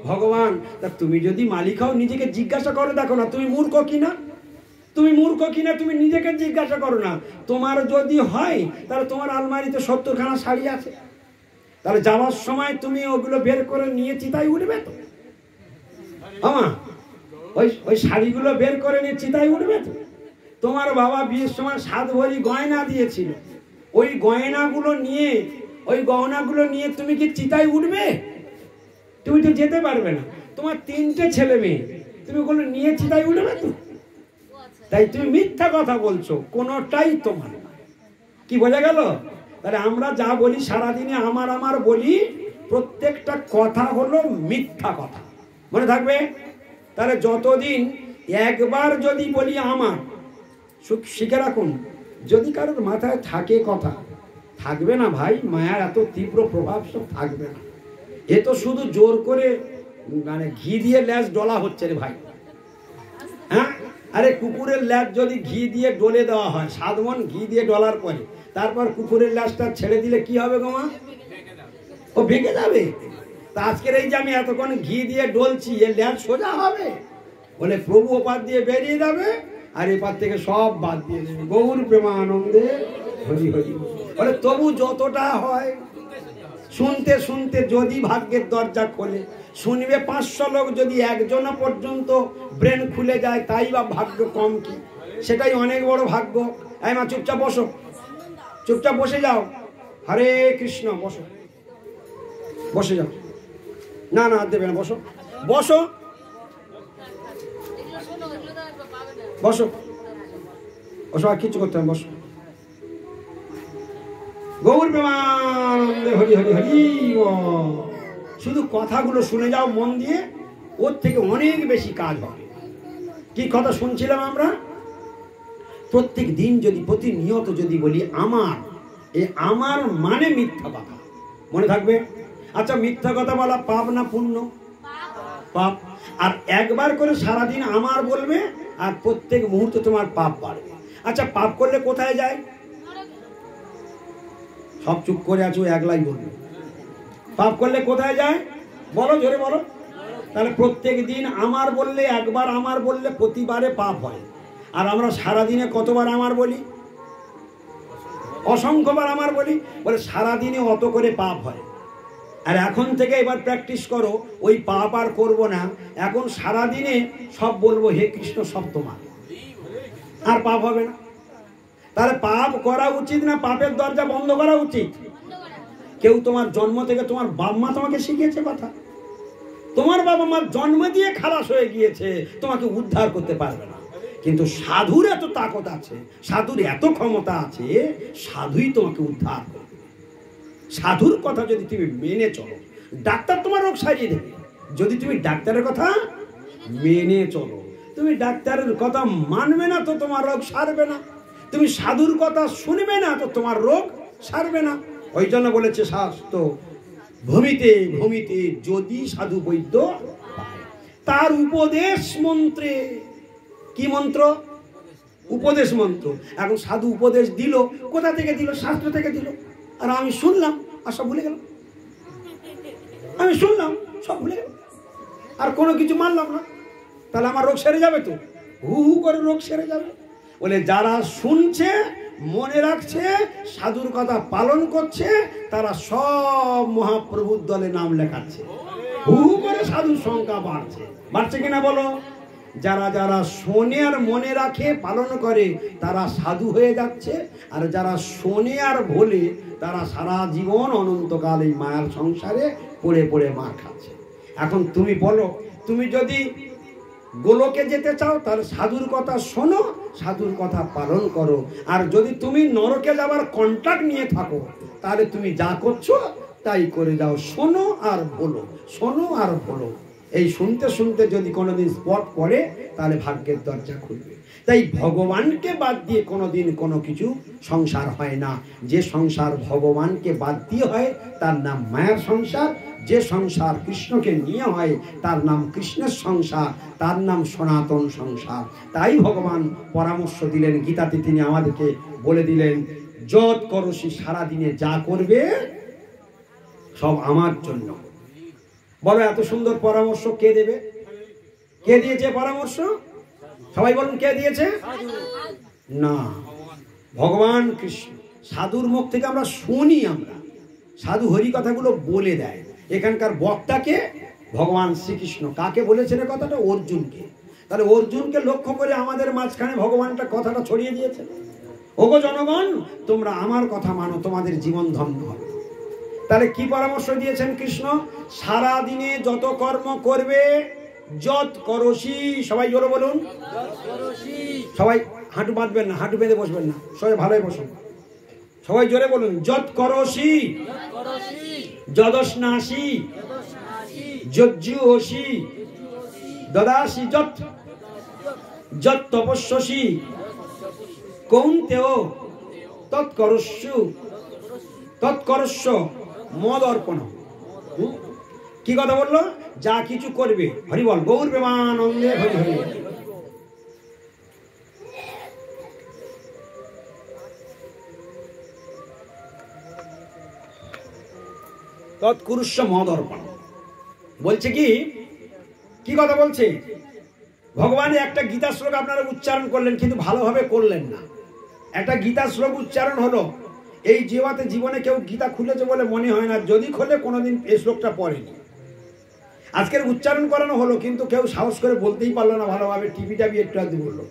ভগবান। তা তুমি যদি মালিক হও নিজেকে জিজ্ঞাসা করে দেখো না তুমি মূর্খ কিনা। তুমি মূর্খ কিনা তুমি নিজেকে জিজ্ঞাসা করো না। তোমার যদি হয় তাহলে তোমার আলমারিতে 70খানা শাড়ি আছে, তাহলে যাওয়ার সময় তুমি ওগুলো বের করে নিয়ে চিতায় উঠবে তো? ওই শাড়িগুলো বের করে নিয়ে চিতায় উঠবে তো? তোমার বাবা বিয়ের সময় 7 ভরি গয়না দিয়েছিল, ওই গয়নাগুলো নিয়ে তুমি কি চিতায় উঠবে? তুমি তো যেতে পারবে না। তোমার 3টে ছেলে মেয়ে, তুমি ওগুলো নিয়ে চিতায় উঠবে তো? তাই তুমি মিথ্যা কথা বলছো, কোনোটাই তোমার না। কি বোঝা গেল? তাহলে আমরা যা বলি সারাদিনে আমার আমার বলি, প্রত্যেকটা কথা হলো মিথ্যা কথা, মনে থাকবে। তাহলে যতদিন একবার যদি বলি আমার, শিখে রাখুন, যদি কারোর মাথায় থাকে কথা, থাকবে না ভাই, মায়ার এত তীব্র প্রভাব সব থাকবে না। এ তো শুধু জোর করে মানে ঘি দিয়ে ল্যাস ডলা হচ্ছে রে ভাই। হ্যাঁ, আরে কুকুরের ল্যাস যদি ঘি দিয়ে ডলে দেওয়া হয়, 7 মণ ঘি দিয়ে ডলার পরে, তারপর কুকুরের ল্যাসটা ছেড়ে দিলে কি হবে গো মা? ও ভেঙে যাবে। তা আজকের এই যে আমি এতক্ষণ ঘি দিয়ে ডলছি, এর ল্যাস সোজা হবে? বলে প্রভু ওপার দিয়ে বেরিয়ে যাবে আর এপার থেকে সব বাদ দিয়ে দেবে। গৌর প্রেমানন্দে হরি হরি। বলে তবু যতটা হয় শুনতে শুনতে যদি ভাগ্যের দরজা খোলে, শুনবে 500 লোক, যদি একজনও পর্যন্ত ব্রেন খুলে যায় তাই বা ভাগ্য কম কি? সেটাই অনেক বড় ভাগ্য। এই মা চুপচাপ বসো, চুপচাপ বসে যাও। হরে কৃষ্ণ, বসো, বসে যাও। না না দেবে না, বসো বসো বসো বসো, আর কিছু করতে হবে, বসো। গৌর প্রেমানন্দে হরি হরি হরি। শুধু কথাগুলো শুনে যাও মন দিয়ে, ওর থেকে অনেক বেশি কাজ হবে। কি কথা শুনছিলাম আমরা? প্রত্যেক দিন যদি প্রতিনিয়ত যদি বলি আমার, এ আমার মানে মিথ্যা কথা, মনে থাকবে। আচ্ছা, মিথ্যা কথা বলা পাপ না পুণ্য? পাপ। আর একবার করে সারাদিন আমার বলবে আর প্রত্যেক মুহূর্তে তোমার পাপ বাড়বে। আচ্ছা, পাপ করলে কোথায় যায়? সব চুপ করে আছো, একলাই বলবে। পাপ করলে কোথায় যায় বলো, জোরে বলো। তাহলে প্রত্যেক দিন আমার বললে, একবার আমার বললে প্রতিবারে পাপ হয়। আর আমরা সারাদিনে কতবার আমার বলি? অসংখ্যবার আমার বলি। বলে সারাদিনে অত করে পাপ হয়। আর এখন থেকে এবার প্র্যাকটিস করো, ওই পাপ আর করবো না। এখন সারাদিনে সব বলবো, হে কৃষ্ণ সব তোমার, আর পাপ হবে না। তাহলে পাপ করা উচিত না পাপের দরজা বন্ধ করা উচিত? কেউ তোমার জন্ম থেকে, তোমার বাবা মা তোমাকে শিখিয়েছে কথা, তোমার বাবা মা জন্ম দিয়ে খালাস হয়ে গিয়েছে, তোমাকে উদ্ধার করতে পারবে না। কিন্তু সাধুর এত তাকত আছে, সাধুর এত ক্ষমতা আছে, সাধুই তোমাকে উদ্ধার করবে। সাধুর কথা যদি তুমি মেনে চলো, ডাক্তার তোমার রোগ সারিয়ে দেবে যদি তুমি ডাক্তারের কথা মেনে চলো। তুমি ডাক্তারের কথা মানবে না তো তোমার রোগ সারবে না। তুমি সাধুর কথা শুনবে না তো তোমার রোগ সারবে না। ওই জন্য বলেছে শাস্ত্র, ভূমিতে ভূমিতে যদি সাধু বৈদ্য পায়, তার উপদেশ মন্ত্রে। কি মন্ত্র? উপদেশ মন্ত্র। এখন সাধু উপদেশ দিল, কোথা থেকে দিল? শাস্ত্র থেকে দিল। আর আমি শুনলাম আর সব ভুলে গেলাম। আমি শুনলাম সব ভুলে গেলাম, আর কোনো কিছু মানলাম না। তাহলে আমার রোগ সেরে যাবে তো? হু হু করে রোগ সেরে যাবে। বলে যারা শুনছে, মনে রাখছে, সাধুর কথা পালন করছে, তারা সব মহাপ্রভুর দলে নাম লেখাচ্ছে। হু হু করে সাধুর সংখ্যা বাড়ছে। বাড়ছে কিনা বলো? যারা যারা শোনে আর মনে রাখে, পালন করে, তারা সাধু হয়ে যাচ্ছে। আর যারা শোনে আর ভোলে, তারা সারা জীবন অনন্তকাল এই মায়ার সংসারে পড়ে পড়ে মার খাচ্ছে। এখন তুমি বলো, তুমি যদি গোলকে যেতে চাও তাহলে সাধুর কথা শোনো, সাধুর কথা পালন করো। আর যদি তুমি নরকে যাবার কন্ট্রাক্ট নিয়ে থাকো, তাহলে তুমি যা করছো তাই করে যাও। শোনো আর বলো, শোনো আর বলো। এই শুনতে শুনতে যদি কোনোদিন স্পট পড়ে, তাহলে ভাগ্যের দরজা খুলবে। তাই ভগবানকে বাদ দিয়ে কোনোদিন কোনো কিছু সংসার হয় না। যে সংসার ভগবানকে বাদ দিয়ে হয় তার নাম মায়ার সংসার। যে সংসার কৃষ্ণকে নিয়ে হয় তার নাম কৃষ্ণের সংসার, তার নাম সনাতন সংসার। তাই ভগবান পরামর্শ দিলেন, গীতাতে তিনি আমাদেরকে বলে দিলেন, যত করসি, সারাদিনে যা করবে সব আমার জন্য। বলো, এত সুন্দর পরামর্শ কে দেবে? কে দিয়েছে পরামর্শ? সবাই বলুন, কে দিয়েছে? না, ভগবান কৃষ্ণ। সাধুর মুখ থেকে আমরা শুনি, আমরা সাধু হরি কথাগুলো বলে দেয়। এখানকার বক্তাকে ভগবান শ্রীকৃষ্ণ। কাকে বলেছেন কথাটা? অর্জুনকে। তাহলে অর্জুনকে লক্ষ্য করে আমাদের মাঝখানে ভগবানটা কথাটা ছড়িয়ে দিয়েছে, ওগো জনগণ, তোমরা আমার কথা মানো, তোমাদের জীবন ধন্য হবে। তাহলে কি পরামর্শ দিয়েছেন কৃষ্ণ? সারা দিনে যত কর্ম করবে, যত করসি, সবাই জোরে বলুন, সবাই হাঁটু বাঁধবেন না, হাঁটু বেঁধে বসবেন না, সবাই ভালোই বসুন, সবাই জোরে বলুন, যত করসি যদস্নাসি যজ্জুহসি দদাসি যত যত তপস্যসি কৌন্তেয় তৎকরস্যু তৎকরস্য মদ অর্পণ। কি কথা বললো? যা কিছু করবে, হরি বল, গৌর প্রেমানন্দে হরি হরি। তৎকুরুষ্য মদ অর্পণ বলছে কি কথা বলছে? ভগবান একটা গীতা শ্লোক আপনারা উচ্চারণ করলেন, কিন্তু ভালোভাবে করলেন না। একটা গীতা শ্লোক উচ্চারণ হলো, এই জীবনে কেউ গীতা খুলেছে বলে মনে হয় না, যদি খোলে কোনোদিন এই শ্লোকটা পড়েনি। আজকের উচ্চারণ করানো হলো, কিন্তু কেউ সাহস করে বলতেই পারলো না ভালোভাবে। টিভিটা একটু আধটু বললো,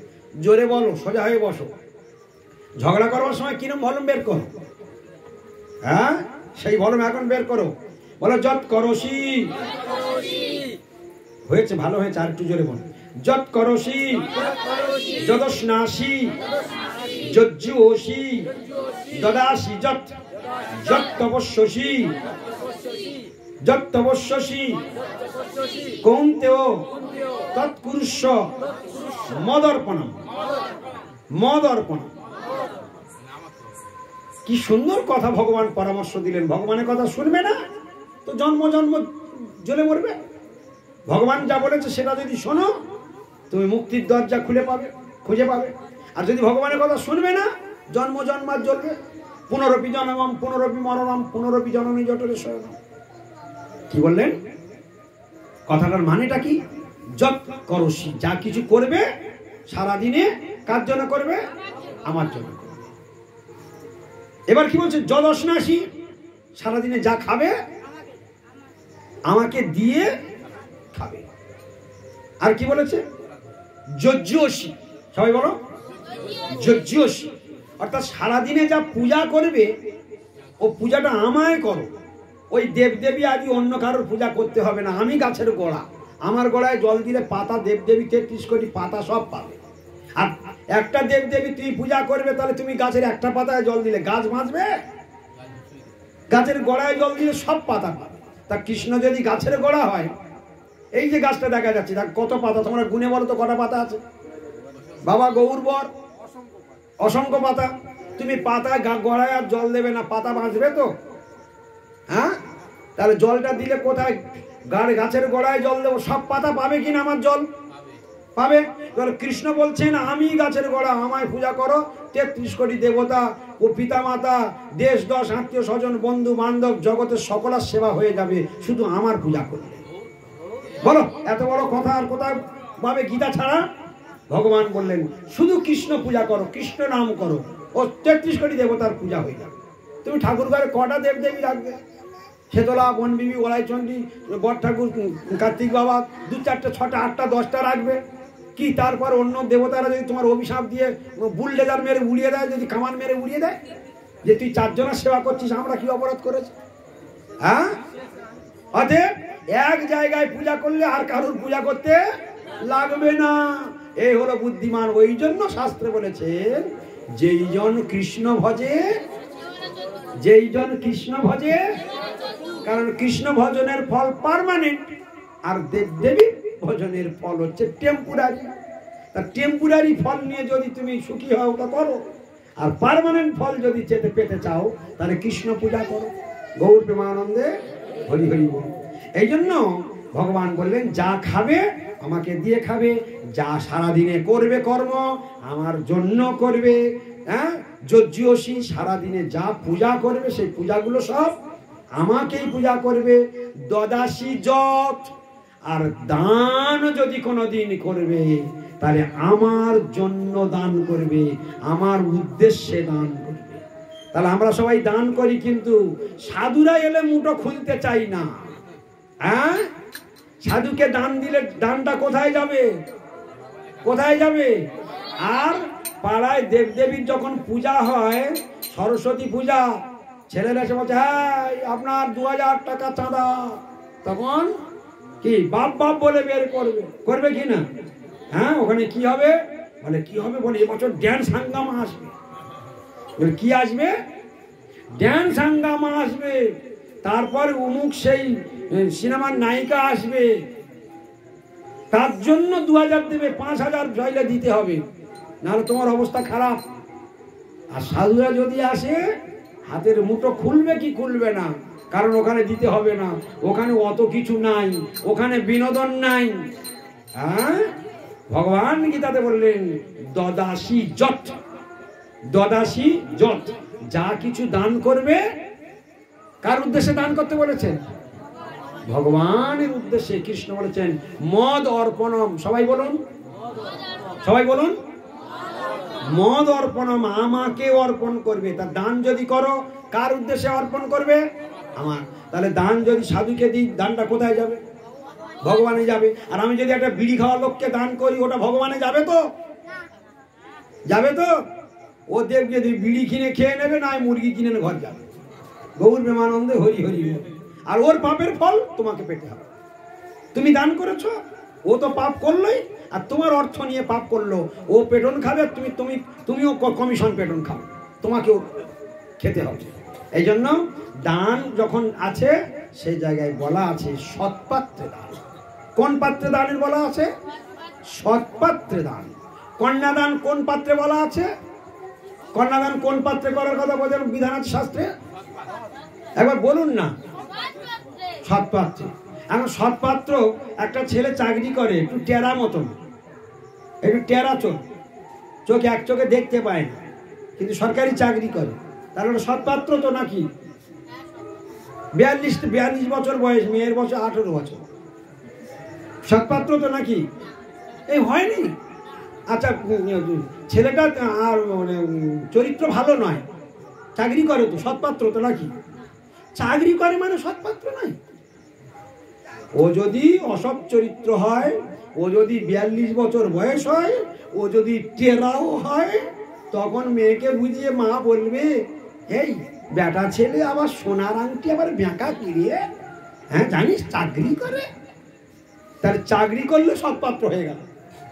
জোরে বলো, সোজা হয়ে বসো। ঝগড়া করবার সময় কিরম ভলম বের করো, হ্যাঁ সেই ভলম এখন বের করো। বলো, যত করসি, হয়েছে, ভালো হয়েছে, আর একটু জোরে বলো। যত করসি যদস্নাসি যজ্জুহসি দদাসি যত যত তপস্যসি যত তপস্যসি কৌন্তেয় তৎকুরুষ্য মদর্পণম। মদর্পণ, কি সুন্দর কথা ভগবান পরামর্শ দিলেন। ভগবানের কথা শুনবে না তো জন্ম জন্ম জ্বলে মরবে। ভগবান যা বলেছে সেটা যদি শোনো, তুমি মুক্তির দরজা খুঁজে পাবে। আর যদি ভগবানের কথা শুনবে না, জন্ম জন্মার জ্বলবে। পুনরপি জনমম পুনরপি মরণম পুনরপি জননী জঠরে শয়নম। কি বললেন? কথাটার মানেটা কি? যত করসি, যা কিছু করবে সারাদিনে কার জন্য করবে? আমার জন্য করবে। এবার কি বলছে? যদস্নাসী, সারাদিনে যা খাবে আমাকে দিয়ে খাবে। আর কি বলেছে? যজ্ঞসী, সবাই বলো যজ্ঞসী, অর্থাৎ সারাদিনে যা পূজা করবে ও পূজাটা আমায় করো। ওই দেবদেবী আদি অন্য কারোর পূজা করতে হবে না। আমি গাছের গোড়া, আমার গোড়ায় জল দিলে পাতা দেবদেবী 33 কোটি পাতা সব পাবে। আর একটা দেবদেবী তুমি পূজা করবে, তাহলে তুমি গাছের একটা পাতায় জল দিলে গাছ বাঁচবে? গাছের গোড়ায় জল দিলে সব পাতা পাবে। তা কৃষ্ণ যদি গাছের গোড়া হয়, এই যে গাছটা দেখা যাচ্ছে তার কত পাতা, তোমরা গুনে বলো তো কটা পাতা আছে? বাবা গৌর বর, অসংখ্য পাতা। তুমি পাতা গোড়ায় আর জল দেবে না, পাতা বাঁচবে তো? হ্যাঁ, তাহলে জলটা দিলে কোথায়? গাছের গোড়ায় জল দেবো, সব পাতা পাবে কিনা আমার জল? পাবে। তাহলে কৃষ্ণ বলছেন আমি গাছের গোড়া, আমায় পূজা করো। 33 কোটি দেবতা ও পিতা মাতা, দেশ দশ, আত্মীয় স্বজন, বন্ধু বান্ধব, জগতের সকলের সেবা হয়ে যাবে শুধু আমার পূজা করলে। বলো, এত বড় কথা আর কোথায় পাবে গীতা ছাড়া? ভগবান বললেন শুধু কৃষ্ণ পূজা করো, কৃষ্ণ নাম করো, ও 33 কোটি দেবতার পূজা হয়ে যাবে। তুমি ঠাকুর ঘরে কটা দেবদেবী রাখবে? শেতলা, বনবিবি, ওলাইচন্ডী, বট ঠাকুর, কার্তিক বাবা, 2, 4, 6, 8, 10টা রাখবে কি? তারপর অন্য দেবতারা যদি তোমার অভিশাপ দিয়ে বুলডেজার মেরে উড়িয়ে দেয়, যদি কামান মেরে উড়িয়ে দেয়, যে তুই 4 জনের সেবা করছিস, আমরা কি অপরাধ করেছি? হ্যাঁ, অতএব এক জায়গায় পূজা করলে আর কারুর পূজা করতে লাগবে না। এই হলো বুদ্ধিমান। ওই জন্য শাস্ত্রে বলেছেন যেই জন কৃষ্ণ ভজে, যেই জন কৃষ্ণ ভজে, কারণ কৃষ্ণ ভজনের ফল পার্মানেন্ট, আর দেবদেবী ভজনের ফল হচ্ছে টেম্পোরারি। তা টেম্পোরারি ফল নিয়ে যদি তুমি সুখী হও তা করো, আর পার্মানেন্ট ফল যদি পেতে চাও তাহলে কৃষ্ণ পূজা করো। গৌর প্রেমানন্দে হরি হরি বল। এই জন্য ভগবান বললেন যা খাবে আমাকে দিয়ে খাবে, যা সারাদিনে করবে কর্ম আমার জন্য করবে। হ্যাঁ, যজ্ঞসী, সারাদিনে যা পূজা করবে সেই পূজাগুলো সব আমাকেই পূজা করবে। দদাসী যত, আর দান যদি কোনোদিন করবে তাহলে আমার জন্য দান করবে, আমার উদ্দেশ্যে দান করবে। তাহলে আমরা সবাই দান করি, কিন্তু সাধুরা এলে মুঠো খুলতে চাই না। হ্যাঁ, সাধুকে দান দিলে দানটা কোথায় যাবে? কোথায় যাবে? আর পাড়ায় দেবদেবীর যখন পূজা হয়, সরস্বতী পূজা, ছেলেরা এসে বলছে হ্যাঁ আপনার 2000 টাকা চাঁদা, তখন কি বাপ বাপ বলে বের করবে কি না? হ্যাঁ, ওখানে কি হবে? বলে কি হবে? বলে এবছর ড্যান্স হাঙ্গামা আসবে। বলে কি আসবে? ড্যান্স হাঙ্গামা আসবে। তারপর অমুক সেই সিনেমার নায়িকা আসবে, তার জন্য 2000 দেবে, 5000 জয়লে দিতে হবে, নাহলে তোমার অবস্থা খারাপ। আর সাধুরা যদি আসে, হাতের মুঠো খুলবে কি খুলবে না, কারণ ওখানে দিতে হবে না, ওখানে অত কিছু নাই, ওখানে বিনোদন নাই। হ্যাঁ, ভগবান গীতাতে বললেন দদাসী যত, দদাসী যত, যা কিছু দান করবে কার উদ্দেশ্যে দান করতে বলেছেন? ভগবানের উদ্দেশ্যে। কৃষ্ণ বলেছেন মদ অর্পণম, সবাই বলুন, সবাই বলুন, মদ অর্পণম, আমাকে অর্পণ করবে। তা দান যদি করো কার উদ্দেশ্যে অর্পণ করবে? আমার। তাহলে দান যদি সাধুকে দিই, দানটা কোথায় যাবে? ভগবানে যাবে। আর আমি যদি একটা বিড়ি খাওয়া লোককে দান করি, ওটা ভগবানে যাবে তো? যাবে তো? ও দেখবে যদি বিড়ি কিনে খেয়ে নেবে, না মুরগি কিনে ঘর যাবে। গৌর প্রেমানন্দে হরি হরি। আর ওর পাপের ফল তোমাকে পেতে হবে। তুমি দান করেছো, ও তো পাপ করলোই, আর তোমার অর্থ নিয়ে পাপ করলো। ও পেটন খাবে, তুমিও কমিশন পেটন খাও, তোমাকেও খেতে হবে। এই জন্য দান যখন আছে সেই জায়গায় বলা আছে সৎপাত্রে দান। কোন পাত্রে দানের বলা আছে? সৎপাত্রে দান। কন্যাদান কোন পাত্রে বলা আছে? কন্যাদান কোন পাত্রে করার কথা বলেন বিধান শাস্ত্রে? একবার বলুন না। সৎপাত্র। এখন সৎপাত্র একটা ছেলে চাকরি করে একটু টেরা মতন, একটু টেরা চোখ এক চোখে দেখতে পায় না, কিন্তু সরকারি চাকরি করে, তাহলে ওটা সৎপাত্র তো নাকি? 42 বছর বয়স, মেয়ের বয়স 18 বছর, সৎপাত্র তো নাকি? এই হয়নি। আচ্ছা, ছেলেটা আর চরিত্র ভালো নয়, চাকরি করে তো, সৎপাত্র তো নাকি? চাকরি করে মানে সৎপাত্র নয়। ও যদি অসৎ চরিত্র হয়, ও যদি 42 বছর বয়স হয়, ও যদি টেরাও হয়, তখন মেয়েকে বুঝিয়ে মা বলবে, এই বেটা ছেলে আবার সোনার আংটি আবার বেঁকা কিরিয়ে, হ্যাঁ জানিস চাকরি করে। তাহলে চাকরি করলে সৎপাত্র হয়ে গেল।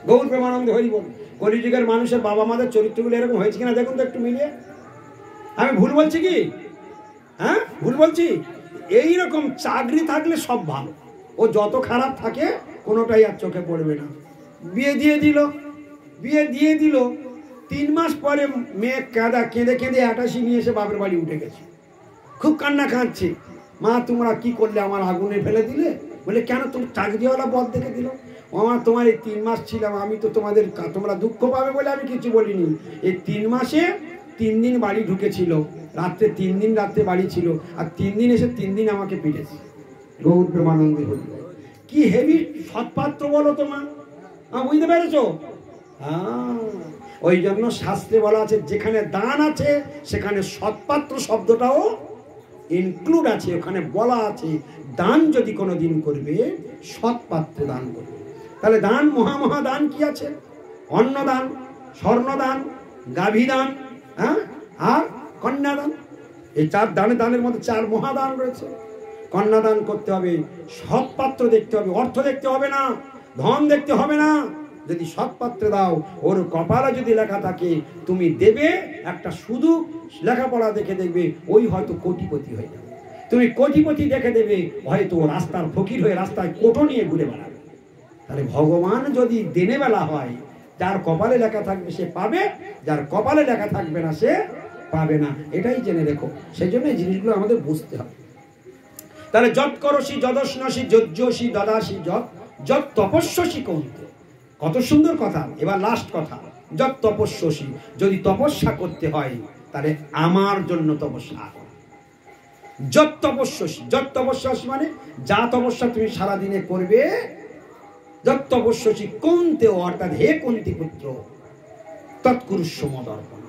গৌর প্রেমানন্দে হরি বল। কলিযুগের মানুষের বাবা মাদের চরিত্রগুলো এরকম হয়েছে কিনা দেখুন তো একটু মিলিয়ে। আমি ভুল বলছি কি? হ্যাঁ ভুল বলছি? এইরকম চাকরি থাকলে সব ভালো, ও যত খারাপ থাকে কোনোটাই আর চোখে পড়বে না। বিয়ে দিয়ে দিল 3 মাস পরে মেয়ে কেঁদে 88 নিয়ে এসে বাপের বাড়ি উঠে গেছে, খুব কান্না কাঁদছে। মা তোমরা কি করলে, আমার আগুনে ফেলে দিলে। বলে কেন, তুমি চাকরিওয়ালা পদ দেখে দিল। আমার তোমার এই 3 মাস ছিলাম আমি, তো তোমরা দুঃখ পাবে বলে আমি কিছু বলিনি। এই 3 মাসে 3 দিন বাড়ি ঢুকেছিল, রাত্রে 3 দিন রাত্রে বাড়ি ছিল, আর 3 দিন এসে 3 দিন আমাকে পিটেছে। গৌর প্রেমানন্দে হরি। কি হেভি সৎপাত্র বলো তোমার, বুঝতে পেরেছো? ওই জন্য শাস্ত্রে বলা আছে, যেখানে দান আছে সেখানে সৎপাত্র শব্দটাও ইনক্লুড আছে। ওখানে বলা আছে দান যদি কোনো দিন করবে, সৎপাত্র দান করবে। তাহলে দান, মহা দান কি আছে? অন্নদান, স্বর্ণদান, গাভীদান, হ্যাঁ, আর কন্যাদান। এই 4 দানের মধ্যে 4 মহাদান রয়েছে। কন্যাদান করতে হবে, সৎপাত্র দেখতে হবে, অর্থ দেখতে হবে না, ধন দেখতে হবে না। যদি সৎপাত্রে দাও, ওর কপালে যদি লেখা থাকে তুমি দেবে, একটা শুধু লেখাপড়া দেখে দেখবে, ওই হয়তো কোটিপতি হয়ে যাবে। তুমি কোটিপতি দেখে দেবে, হয়তো রাস্তার ফকির হয়ে রাস্তায় কোটো নিয়ে ঘুরে বেড়াবে। তাহলে ভগবান যদি দিনে বেলা হয়, যার কপালে লেখা থাকবে সে পাবে, যার কপালে লেখা থাকবে না সে পাবে না। এটাই জেনে রেখো। সেই জন্য এই জিনিসগুলো আমাদের বুঝতে হবে। তাহলে যৎ করসি যদস্নসি যজ্ঞসি দদাসি যৎ তপস্যসি কৌন্তে। কত সুন্দর কথা। এবার লাস্ট কথা, যৎ তপস্যসি, যদি তপস্যা করতে হয় তাহলে আমার জন্য তপস্যা। যৎ তপস্যসি মানে যা তপস্যা তুমি সারাদিনে করবে, যৎ তপস্যসি কৌন্তে, অর্থাৎ হে কুন্তী পুত্র, তৎকুরুষ্ব মদর্পণ।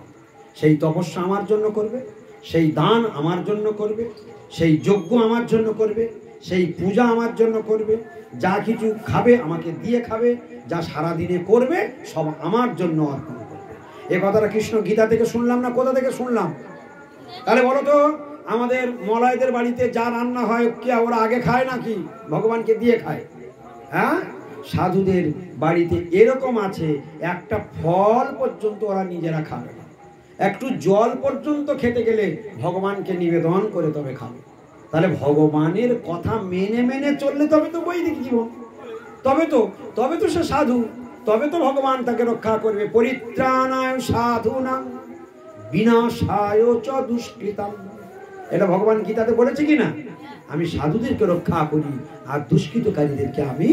সেই তপস্যা আমার জন্য করবে, সেই দান আমার জন্য করবে, সেই যজ্ঞ আমার জন্য করবে, সেই পূজা আমার জন্য করবে, যা কিছু খাবে আমাকে দিয়ে খাবে, যা সারাদিনে করবে সব আমার জন্য অর্পণ করবে। এ কথাটা কৃষ্ণ গীতা থেকে শুনলাম না কোথা থেকে শুনলাম? তাহলে বলো তো, আমাদের মলয়দের বাড়িতে যা রান্না হয় কে ওরা আগে খায় নাকি ভগবানকে দিয়ে খায়? হ্যাঁ, সাধুদের বাড়িতে এরকম আছে, একটা ফল পর্যন্ত ওরা নিজেরা খাবে না, একটু জল পর্যন্ত খেতে গেলে ভগবানকে নিবেদন করে তবে খাবে। তাহলে ভগবানের কথা মেনে চললে তবে তো বৈদিক জীবন, তবে তো সে সাধু, তবে তো ভগবান তাকে রক্ষা করবে। পরিত্রাণায় সাধুনাং বিনাশায় চ দুষ্কৃতাম, এটা ভগবান গীতাতে বলেছে কিনা? আমি সাধুদেরকে রক্ষা করি আর দুষ্কৃতকারীদেরকে আমি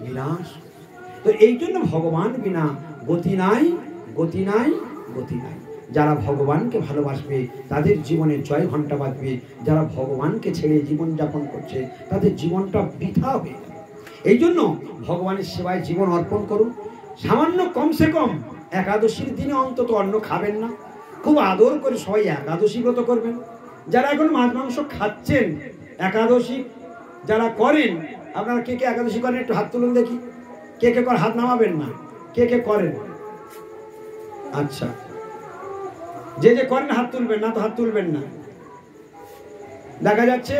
বিনাশ। তো এই জন্য ভগবান বিনা গতি নাই। যারা ভগবানকে ভালোবাসবে তাদের জীবনে জয় ঘন্টা বাজবে, যারা ভগবানকে ছেড়ে জীবন যাপন করছে তাদের জীবনটা বৃথা হবে। এই জন্য ভগবানের সেবায় জীবন অর্পণ করুন। সামান্য কমসে কম একাদশীর দিনে অন্তত অন্ন খাবেন না, খুব আদর করে সবাই একাদশী ব্রত করবেন। যারা এখন মাছ মাংস খাচ্ছেন, একাদশী যারা করেন, আপনারা কে কে একাদশী করেন একটু হাত তুলুন দেখি। কে কে হাত নামাবেন না, কে করেন? আচ্ছা, যে করেন হাত তুলবেন না, তো হাত তুলবেন না। দেখা যাচ্ছে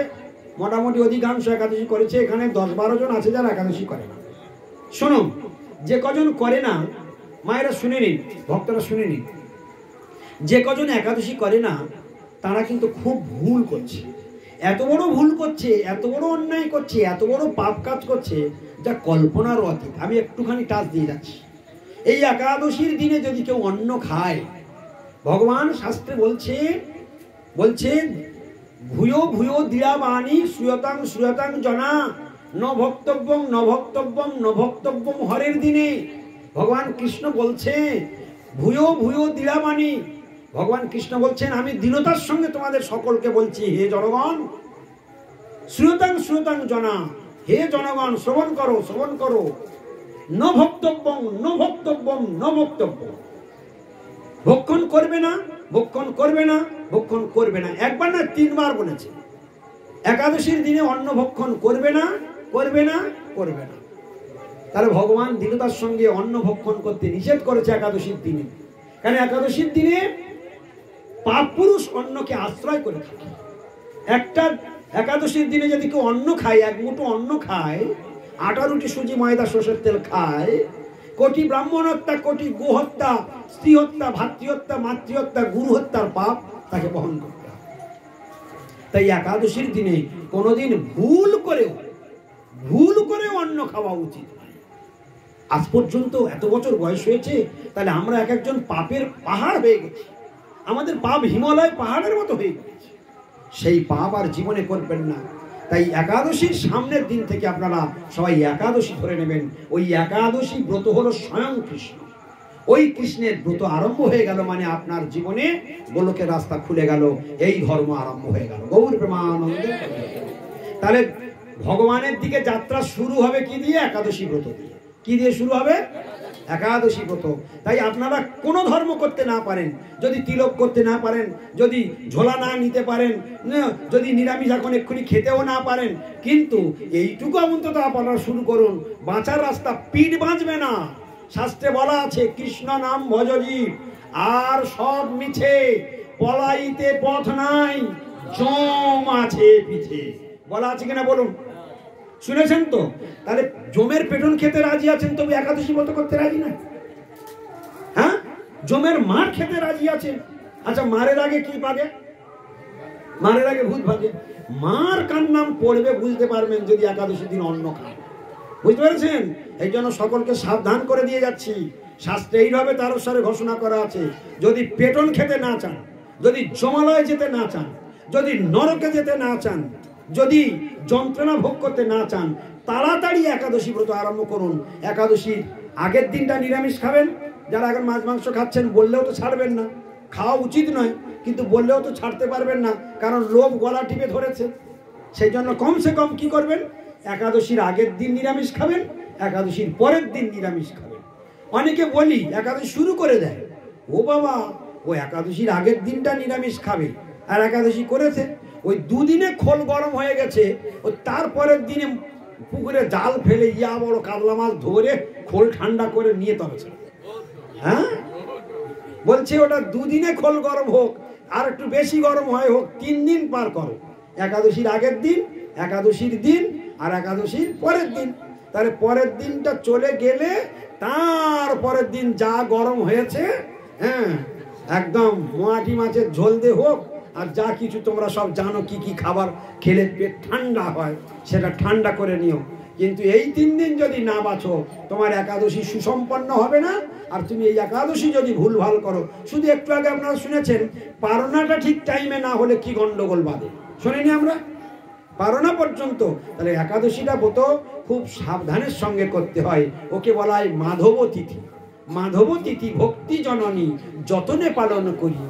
মোটামুটি অধিকাংশ একাদশী করেছে। এখানে 10-12 জন আছে যারা একাদশী করে না। শুনুন, যে কজন করে না, মায়েরা শুনে নিন, ভক্তরা শুনে নিন, যে কজন একাদশী করে না তারা কিন্তু খুব ভুল করছে, এত বড় ভুল করছে, এত বড় অন্যায় করছে, এত বড় পাপ কাজ করছে যা কল্পনার অতীত। আমি একটুখানি টাচ দিয়ে যাচ্ছি। এই একাদশীর দিনে যদি কেউ অন্ন খায়, ভগবান শাস্ত্রে বলছেন ভূয়ো ভূয়ো দৃঢ়বাণী শ্রূয়তাং শ্রূয়তাং জনা ন ভক্তব্যং ন ভক্তব্যং ন ভক্তব্যং হরের দিনে। ভগবান কৃষ্ণ বলছে ভূয়ো ভূয়ো দৃঢ়বাণী। ভগবান কৃষ্ণ বলছেন আমি দৃঢ়তার সঙ্গে তোমাদের সকলকে বলছি, হে জনগণ, শ্রূয়তাং শ্রূয়তাং জনা, হে জনগণ শ্রবণ করো শ্রবণ করো, ন ভক্তব্যং ন ভক্তব্যং ন ভক্তব্যং, ভক্ষণ করবে না ভক্ষণ করবে না ভক্ষণ করবে না, একবার না তিনবার বলেছে। একাদশীর দিনে অন্ন ভক্ষণ করবে না করবে না করবে না। তাহলে ভগবান দৃঢ়তার সঙ্গে অন্ন ভক্ষণ করতে নিষেধ করেছে একাদশীর দিনে। কারণ একাদশীর দিনে পাপ পুরুষ অন্নকে আশ্রয় করে থাকে। একটা একাদশীর দিনে যদি কেউ অন্ন খায়, এক মুঠো অন্ন খায়, আটা রুটি সুজি ময়দা সরষের তেল খায়, কোটি ব্রাহ্মণ হত্যা, কোটি গো হত্যা, স্ত্রী হত্যা, ভাতৃহত্যা, মাতৃহত্যা, গুরু হত্যার পাপ তাকে বহন করতে হবে। তাই একাদশীর দিনে কোনোদিন ভুল করে অন্ন খাওয়া উচিত নয়। আজ পর্যন্ত এত বছর বয়স হয়েছে, তাহলে আমরা এক একজন পাপের পাহাড় হয়ে গেছি। আমাদের পাপ হিমালয় পাহাড়ের মতো হয়ে গেছে। সেই পাপ আর জীবনে করবেন না। তাই একাদশীর সামনের দিন থেকে আপনারা সবাই একাদশী ধরে নেবেন। ওই একাদশী ব্রত হলো স্বয়ং কৃষ্ণ। ওই কৃষ্ণের ব্রত আরম্ভ হয়ে গেল মানে আপনার জীবনে গোলকের রাস্তা খুলে গেল, এই ধর্ম আরম্ভ হয়ে গেল। গৌর প্রেমানন্দে। তাহলে ভগবানের দিকে যাত্রা শুরু হবে কি দিয়ে? একাদশী ব্রত দিয়ে। কি দিয়ে শুরু হবে? একাদশী ব্রত। তাই আপনারা কোনো ধর্ম করতে না পারেন, যদি তিলক করতে না পারেন, যদি ঝোলা না নিতে পারেন, যদি নিরামিষ এখন এক্ষুনি খেতেও না পারেন, কিন্তু এইটুকু অন্তত আপনারা শুরু করুন। বাঁচার রাস্তা পিঠ বাঁচবে না। শাস্ত্রে বলা আছে কৃষ্ণ নাম ভজজি আর সব মিছে, পলাইতে পথ নাই, জম আছে পিছে। বলা আছে কিনা বলুন? শুনেছেন তো? তাহলে জমের পেটন খেতে রাজি আছেন, তবে একাদশী ব্রত করতে রাজি না? হ্যাঁ, জমের মার খেতে রাজি আছেন। আচ্ছা, মারের আগে কি ভাগে? মারের আগে ভূত ভাগে। মার কার নাম পড়বে বুঝতে পারবেন যদি একাদশী দিন অন্ন খান। বুঝতে পেরেছেন? এই জন্য সকলকে সাবধান করে দিয়ে যাচ্ছি। শাস্ত্রে এইভাবে তারস্বরে ঘোষণা করা আছে, যদি পেটন খেতে না চান, যদি জমালয়ে যেতে না চান, যদি নরকে যেতে না চান, যদি যন্ত্রণা ভোগ করতে না চান, তাড়াতাড়ি একাদশী ব্রত আরম্ভ করুন। একাদশীর আগের দিনটা নিরামিষ খাবেন। যারা এখন মাছ মাংস খাচ্ছেন, বললেও তো ছাড়বেন না, খাওয়া উচিত নয়, কিন্তু বললেও তো ছাড়তে পারবেন না, কারণ লোভ গলা টিপে ধরেছে। সেই জন্য কমসে কম কি করবেন? একাদশীর আগের দিন নিরামিষ খাবেন, একাদশীর পরের দিন নিরামিষ খাবেন। অনেকে বলি একাদশী শুরু করে দেয়, ও বাবা, ও একাদশীর আগের দিনটা নিরামিষ খাবে আর একাদশী করেছে, ওই দুদিনে খোল গরম হয়ে গেছে, ও তারপরের দিনে পুকুরে জাল ফেলে ইয়া বড় কাতলা মাছ ধরে খোল ঠান্ডা করে নিয়ে তবে। হ্যাঁ, বলছে ওটা দুদিনে খোল গরম হোক, আর একটু বেশি গরম হয় হোক, 3 দিন পার করো। একাদশীর আগের দিন, একাদশীর দিন আর একাদশীর পরের দিন। তাহলে পরের দিনটা চলে গেলে তার পরের দিন যা গরম হয়েছে, হ্যাঁ, একদম মোয়াটি মাছের ঝোল দিয়ে হোক, আর যা কিছু তোমরা সব জানো কি কি খাবার খেলে পেট ঠান্ডা হয়, সেটা ঠান্ডা করে নিও। কিন্তু এই 3 দিন যদি না বাঁচো, তোমার একাদশী সুসম্পন্ন হবে না। আর তুমি এই একাদশী যদি ভুলভাল করো, শুধু একটু আগে আপনারা শুনেছেন, পারনাটা ঠিক টাইমে না হলে কি গন্ডগোল বাঁধে, শোনেনি আমরা? পারনা পর্যন্ত। তাহলে একাদশীটা ব্রত খুব সাবধানের সঙ্গে করতে হয়। ওকে বলা হয় মাধব তিথি। মাধব তিথি ভক্তি জননী যতনে পালন করি,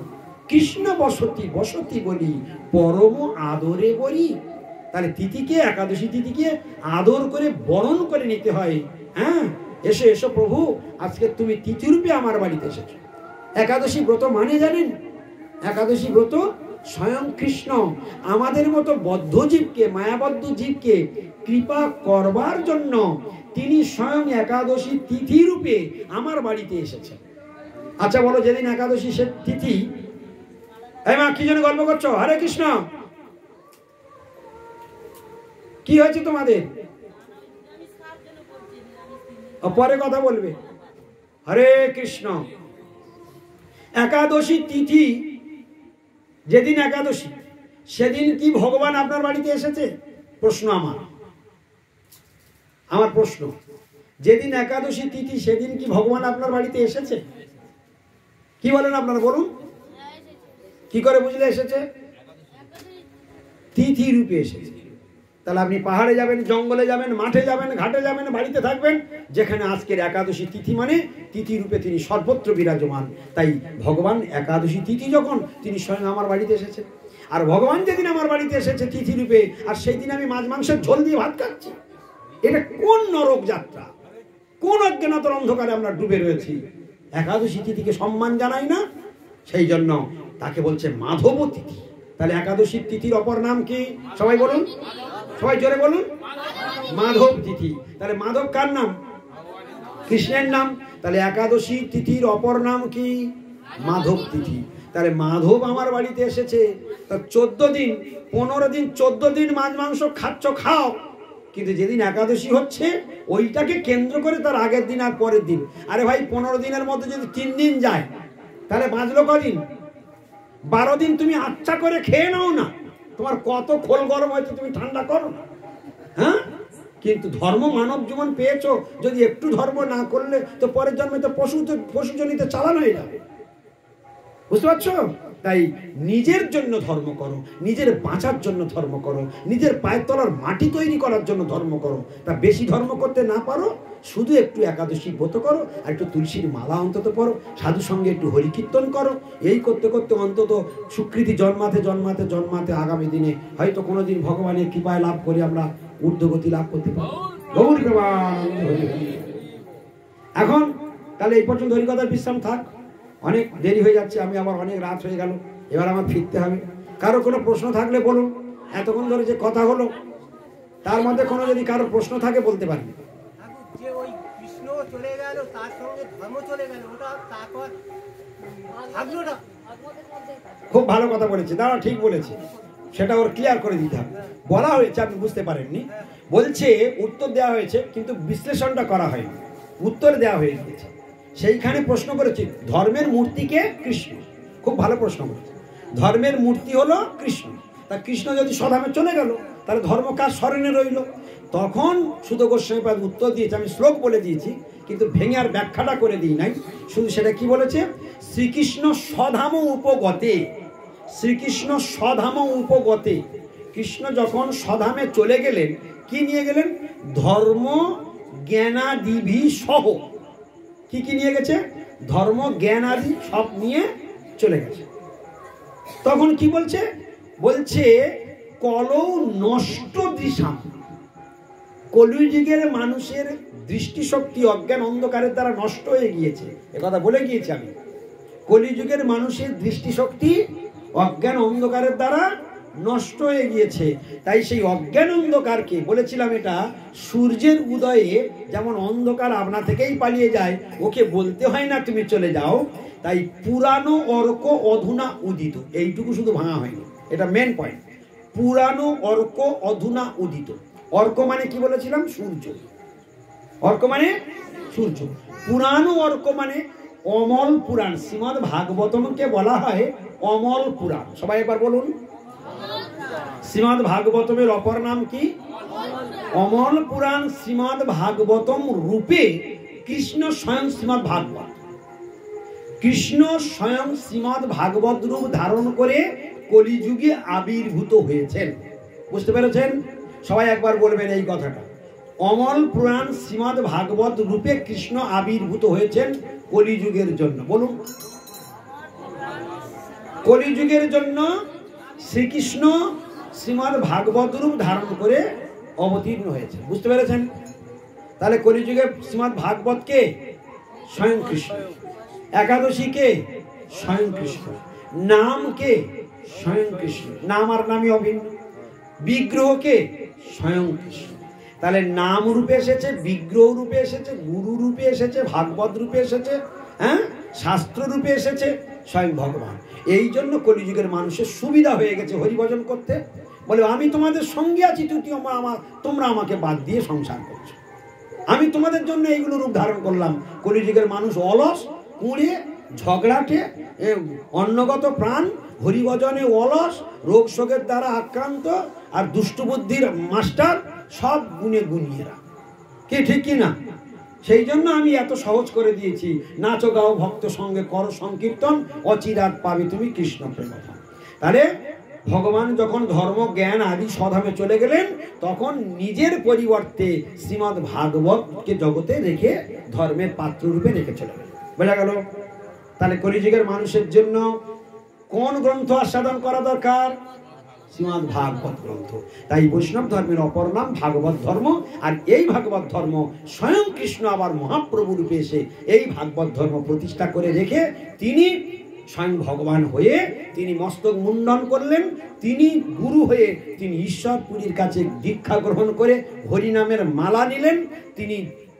কৃষ্ণ বসতি বসতি বলি, পরম আদরে বলি। তাহলে তিথিকে, একাদশী তিথিকে আদর করে বরণ করে নিতে হয়। হ্যাঁ, এসো এসো প্রভু, আজকে তুমি তিথিরূপে আমার বাড়িতে এসেছো। একাদশী ব্রত মানে জানেন? একাদশী ব্রত স্বয়ং কৃষ্ণ আমাদের মতো বদ্ধ জীবকে, মায়াবদ্ধ জীবকে কৃপা করবার জন্য তিনি স্বয়ং একাদশী তিথি রূপে আমার বাড়িতে এসেছেন। আচ্ছা বলো, যেদিন একাদশী সে তিথি, এই মা কি জন্য গল্প করছো? হরে কৃষ্ণ, কি হয়েছে তোমাদের? পরে কথা বলবে। হরে কৃষ্ণ। একাদশী তিথি, যেদিন একাদশী, সেদিন কি ভগবান আপনার বাড়িতে এসেছে? প্রশ্ন আমার প্রশ্ন, যেদিন একাদশী তিথি সেদিন কি ভগবান আপনার বাড়িতে এসেছে? কি বলেন আপনারা, বলুন। কি করে বুঝলে এসেছে? তিথি রূপে এসেছে। তাহলে আপনি পাহাড়ে যাবেন, জঙ্গলে যাবেন, মাঠে যাবেন, ঘাটে যাবেন, বাড়িতে থাকবেন, যেখানে আজকের একাদশী তিথি মানে তিথি রূপে তিনি সর্বত্র বিরাজমান। তাই ভগবান একাদশী তিথি যখন তিনি স্বয়ং আমার বাড়িতে এসেছে, আর ভগবান যেদিন আমার বাড়িতে এসেছে তিথি রূপে, আর সেই দিন আমি মাছ মাংসের ঝোল দিয়ে ভাত খাচ্ছি, এটা কোন নরক যাত্রা, কোন অজ্ঞানতার অন্ধকারে আমরা ডুবে রয়েছি। একাদশী তিথিকে সম্মান জানাই না, সেই জন্য তাকে বলছে মাধব তিথি। তাহলে একাদশী তিথির অপর নাম কি? সবাই বলুন, সবাই জোরে বলুন, মাধব তিথি। তাহলে মাধব কার নাম? কৃষ্ণের নাম। তাহলে একাদশী তিথির অপর নাম কি? মাধব তিথি। তাহলে মাধব আমার বাড়িতে এসেছে, তা 14 দিন 15 দিন 14 দিন মাছ মাংস খাচ্ছ, খাও, কিন্তু যেদিন একাদশী হচ্ছে ওইটাকে কেন্দ্র করে তার আগের দিন আর পরের দিন। আরে ভাই, 15 দিনের মধ্যে যদি 3 দিন যায় তাহলে বাঁচলো কদিন? 12 দিন তুমি আচ্ছা করে খেয়ে নাও না, তোমার কত খোল গরম হয়েছে, তুমি ঠান্ডা করো না। হ্যাঁ, কিন্তু ধর্ম মানব জীবন পেয়েছো, যদি একটু ধর্ম না করলে তো পরের জন্মে তো পশুজনিত চালান হয়ে যাবে। বুঝতে পারছো? তাই নিজের জন্য ধর্ম করো, নিজের বাঁচার জন্য ধর্ম করো, নিজের পায়ের তলার মাটি তৈরি করার জন্য ধর্ম করো। তা বেশি ধর্ম করতে না পারো, শুধু একটু একাদশী ব্রত করো, আর একটু তুলসীর মালা অন্তত পড়ো, সাধু সঙ্গে একটু হরিকীর্তন করো। এই করতে করতে অন্তত স্বীকৃতি জন্মাতে জন্মাতে জন্মাতে আগামী দিনে হয়তো কোনোদিন ভগবানের কৃপায় লাভ করে আমরা ঊর্ধ্বগতি লাভ করতে পারবো। এখন তাহলে এই পর্যন্ত হরিকথার বিশ্রাম থাক, অনেক দেরি হয়ে যাচ্ছে, আমি আবার অনেক রাত হয়ে গেল, এবার আমার ফিরতে হবে। কারো কোনো প্রশ্ন থাকলে বলুন। এতক্ষণ ধরে যে কথা হলো তার মধ্যে কোনো যদি কারো প্রশ্ন থাকে বলতে পারি। যে ওই কৃষ্ণ চলে গেল, তার সঙ্গে ধর্ম চলে গেল, ওটা তারপর ভাগ্যটা। খুব ভালো কথা বলেছে, দাঁড়া, ঠিক বলেছে, সেটা ওর ক্লিয়ার করে দিতে হবে। বলা হয়েছে, আপনি বুঝতে পারেননি, বলছে উত্তর দেওয়া হয়েছে কিন্তু বিশ্লেষণটা করা হয়নি, উত্তর দেওয়া হয়ে গিয়েছে। সেইখানে প্রশ্ন করেছে ধর্মের মূর্তিকে কৃষ্ণ। খুব ভালো প্রশ্ন করেছে, ধর্মের মূর্তি হলো কৃষ্ণ, তা কৃষ্ণ যদি স্বধামে চলে গেল তাহলে ধর্ম কার স্মরণে রইল? তখন সুত গোস্বামীপাদ উত্তর দিয়েছে, আমি শ্লোক বলে দিয়েছি কিন্তু ভেঙে আর ব্যাখ্যাটা করে দিই নাই, শুধু সেটা কি বলেছে, শ্রীকৃষ্ণ স্বধাম উপগতে, শ্রীকৃষ্ণ স্বধাম উপগতে, কৃষ্ণ যখন স্বধামে চলে গেলেন, কি নিয়ে গেলেন? ধর্ম জ্ঞানাদিভি সহ। কি কি নিয়ে গেছে? ধর্ম জ্ঞান আদি সব নিয়ে চলে গেছে। তখন কি বলছে? বলছে কলৌ নষ্ট দিশাম, কলিযুগের মানুষের দৃষ্টিশক্তি অজ্ঞান অন্ধকারের দ্বারা নষ্ট হয়ে গিয়েছে। একথা বলে গিয়েছি আমি, কলিযুগের মানুষের দৃষ্টিশক্তি অজ্ঞান অন্ধকারের দ্বারা নষ্ট হয়ে গিয়েছে। তাই সেই অজ্ঞান অন্ধকারকে বলেছিলাম, এটা সূর্যের উদয়ে যেমন অন্ধকার আপনা থেকেই পালিয়ে যায়, ওকে বলতে হয় না তুমি চলে যাও। তাই পুরানো অর্ক অধুনা উদিত, এইটুকু শুধু ভাঙা হয়নি, এটা মেন পয়েন্ট। পুরানো অর্ক অধুনা উদিত, অর্ক মানে কি বলেছিলাম? সূর্য। অর্ক মানে সূর্য। পুরানো অর্ক মানে অমল পুরাণ। শ্রীমদ্ ভাগবতমকে বলা হয় অমল পুরাণ। সবাই একবার বলুন, শ্রীমদ্ ভাগবতমের অপর নাম কি? অমল পুরাণ। শ্রীমদ্ ভাগবতম রূপে কৃষ্ণ স্বয়ং শ্রীমদ্ ভাগবত, কৃষ্ণ স্বয়ং শ্রীমদ্ ভাগবত রূপ ধারণ করে কলিযুগে আবির্ভূত হয়েছেন। বুঝতে পেরেছেন? সবাই একবার বলবেন এই কথাটা, অমল পুরাণ শ্রীমদ্ ভাগবত রূপে কৃষ্ণ আবির্ভূত হয়েছেন কলিযুগের জন্য। বলুন, কলিযুগের জন্য শ্রীকৃষ্ণ শ্রীমদ্ ভাগবত রূপ ধারণ করে অবতীর্ণ হয়েছে। বুঝতে পেরেছেন? তাহলে কলিযুগে শ্রীমদ্ ভাগবত কে? স্বয়ং কৃষ্ণ। একাদশী কে? স্বয়ং কৃষ্ণ। নাম কে? স্বয়ং কৃষ্ণ। নাম আর নামই অভিন্ন। বিগ্রহ কে? স্বয়ং কৃষ্ণ। তাহলে নাম রূপে এসেছে, বিগ্রহ রূপে এসেছে, গুরু রূপে এসেছে, ভাগবত রূপে এসেছে, হ্যাঁ, শাস্ত্র রূপে এসেছে স্বয়ং ভগবান। এই জন্য কলিযুগের মানুষের সুবিধা হয়ে গেছে হরিভজন করতে। বলে আমি তোমাদের সঙ্গে আছি, তোমরা আমাকে বাদ দিয়ে সংসার করছো, আমি তোমাদের জন্য এইগুলো রূপ ধারণ করলাম। কলিযুগের মানুষ অলস, কুঁড়ে, ঝগড়াটে, অন্নগত প্রাণ, হরিভজনে অলস, রোগ শোকের দ্বারা আক্রান্ত, আর দুষ্টবুদ্ধির মাস্টার, সব গুণে গুণিয়েরা। কি ঠিক কি না? সেই জন্য আমি এত সহজ করে দিয়েছি, নাচো গাও ভক্ত সঙ্গে করো সংকীর্তন, অচিরাত পাবে তুমি কৃষ্ণ প্রেম। তাহলে ভগবান যখন ধর্ম জ্ঞান আদি স্বধামে চলে গেলেন, তখন নিজের পরিবর্তে শ্রীমদ্ ভাগবতকে জগতে রেখে ধর্মের পাত্র রূপে রেখে চলে গেলেন। বোঝা গেল? তাহলে কলিযুগের মানুষের জন্য কোন গ্রন্থ আস্বাদন করা দরকার? শ্রীমদ্ ভাগবত গ্রন্থ। তাই বৈষ্ণব ধর্মের অপর নাম ভাগবত ধর্ম। আর এই ভাগবত ধর্ম স্বয়ং কৃষ্ণ আবার মহাপ্রভু রূপে এসে এই ভাগবত ধর্ম প্রতিষ্ঠা করে রেখে তিনি স্বয়ং ভগবান হয়ে তিনি মস্তক মুন্ডন করলেন। তিনি গুরু হয়ে তিনি ঈশ্বরপুরীর কাছে দীক্ষা গ্রহণ করে হরিনামের মালা নিলেন।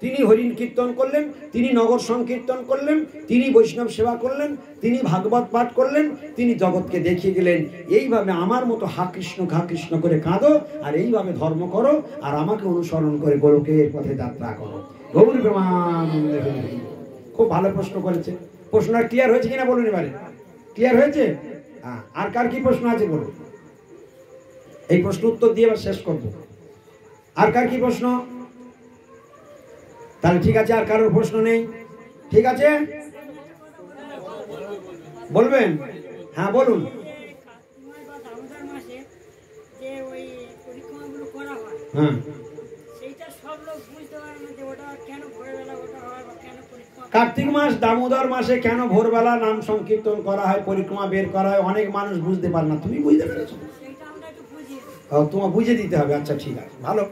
তিনি হরিণ কীর্তন করলেন, তিনি নগর সংকীর্তন করলেন, তিনি বৈষ্ণব সেবা করলেন, তিনি ভাগবত পাঠ করলেন, তিনি জগৎকে দেখিয়ে গেলেন এইভাবে আমার মতো হা কৃষ্ণ করে কাঁদো, আর এইভাবে ধর্ম করো, আর আমাকে অনুসরণ করে গোলকের পথে যাত্রা করো। গৌর প্রেমানন্দে হরি। খুব ভালো প্রশ্ন করেছে। প্রশ্নটা ক্লিয়ার হয়েছে কিনা বলুন এবারে? ক্লিয়ার হয়েছে? হ্যাঁ। আর কার কি প্রশ্ন আছে বলুন? এই প্রশ্ন উত্তর দিয়ে এবার শেষ করবো। আর কার কি প্রশ্ন? তাহলে ঠিক আছে, আর কারোর প্রশ্ন নেই? ঠিক আছে, বলবেন? হ্যাঁ বলুন। হ্যাঁ, কার্তিক মাস দামোদর মাসে কেন ভোরবেলা নাম সংকীর্তন করা হয়, পরিক্রমা বের করা হয়, অনেক মানুষ বুঝতে পারে না। তুমি বুঝতে পেরেছো? তোমার বুঝে দিতে হবে। আচ্ছা ঠিক আছে, ভালো।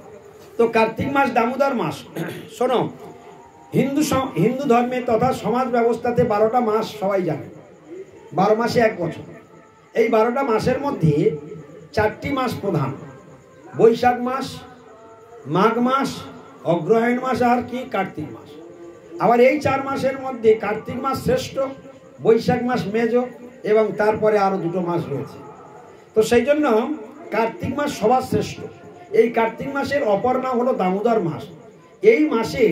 তো কার্তিক মাস দামোদর মাস, শোনো, হিন্দু ধর্মে তথা সমাজ ব্যবস্থাতে 12টা মাস সবাই জানে। 12 মাসে 1 বছর। এই 12টা মাসের মধ্যে 4টি মাস প্রধান: বৈশাখ মাস, মাঘ মাস, অগ্রহায়ণ মাস আর কি কার্তিক মাস। আবার এই 4 মাসের মধ্যে কার্তিক মাস শ্রেষ্ঠ, বৈশাখ মাস মেজ, এবং তারপরে আরো 2টো মাস রয়েছে। তো সেই জন্য কার্তিক মাস সবার শ্রেষ্ঠ। এই কার্তিক মাসের অপর নাম হলো দামোদর মাস। এই মাসে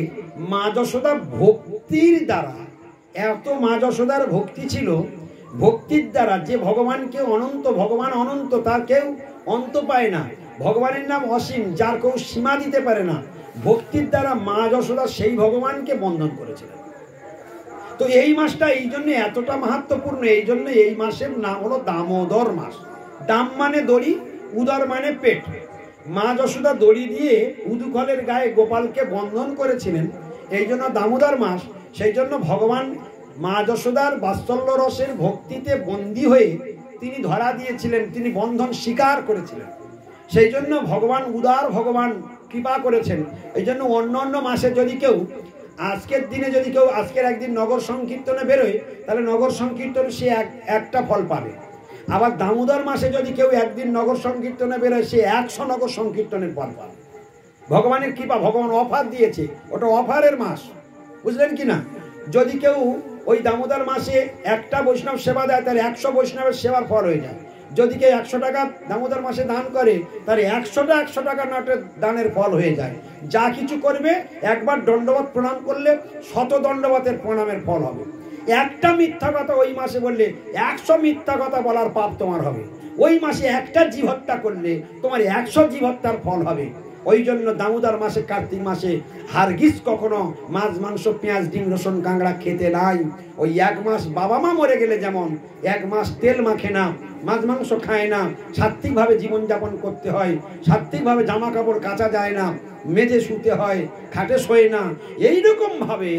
মা যশোদা ভক্তির দ্বারা, এত মা যশোদার ভক্তি ছিল, ভক্তির দ্বারা যে ভগবানকে অনন্ত, ভগবান অনন্ত, তার কেউ অন্ত পায় না। ভগবানের নাম অসীম, যার কেউ সীমা দিতে পারে না। ভক্তির দ্বারা মা যশোদা সেই ভগবানকে বন্ধন করেছিলেন। তো এই মাসটা এই জন্য এতটা মাহাত্ম্যপূর্ণ। এই জন্য এই মাসের নাম হলো দামোদর মাস। দাম মানে দড়ি, উদর মানে পেট। মা যশোদা দড়ি দিয়ে উদুখলের গায়ে গোপালকে বন্ধন করেছিলেন, এই জন্য দামোদর মাস। সেই জন্য ভগবান মা যশোদার বাৎসল্য রসের ভক্তিতে বন্দী হয়ে তিনি ধরা দিয়েছিলেন, তিনি বন্ধন স্বীকার করেছিলেন। সেই জন্য ভগবান উদার, ভগবান কৃপা করেছেন। এই জন্য অন্য অন্য মাসে যদি কেউ আজকের দিনে যদি কেউ আজকের একদিন নগর সংকীর্তনে বেরোয়, তাহলে নগর সংকীর্তন সে একটা ফল পাবে। আবার দামোদর মাসে যদি কেউ একদিন নগর সংকীর্তনে বেরোয়, সে 100 নগর সংকীর্তনের ফল পাবে। ভগবানের কৃপা, ভগবান অফার দিয়েছে, ওটা অফারের মাস, বুঝলেন কি না? যদি কেউ ওই দামোদর মাসে একটা বৈষ্ণব সেবা দেয়, তাহলে 100 বৈষ্ণবের সেবার ফল হয়ে যায়। যদি কেউ 100 টাকা দামোদর মাসে দান করে, তাহলে 100 টাকা নোটের দানের ফল হয়ে যায়। যা কিছু করবে, একবার দণ্ডবত প্রণাম করলে 100 দণ্ডবতের প্রণামের ফল হবে। একটা মিথ্যা কথা ওই মাসে বললে 100 মিথ্যা কথা বলার পাপ তোমার হবে। ওই মাসে একটা জীব হত্যা করলে তোমার 100 জীব হত্যার ফল হবে। ওই জন্য দামোদর মাসে, কার্তিক মাসে হারগিজ কখনো মাছ, মাংস, পেঁয়াজ, ডিম, রসুন, কাঁকড়া খেতে নাই। ওই 1 মাস বাবা মা মরে গেলে যেমন 1 মাস তেল মাখে না, মাছ মাংস খায় না, সাত্ত্বিকভাবে জীবনযাপন করতে হয়, সাত্ত্বিকভাবে জামা কাপড় কাচা যায় না, মেঝে শুতে হয়, খাটে শোয় না। এইরকম ভাবে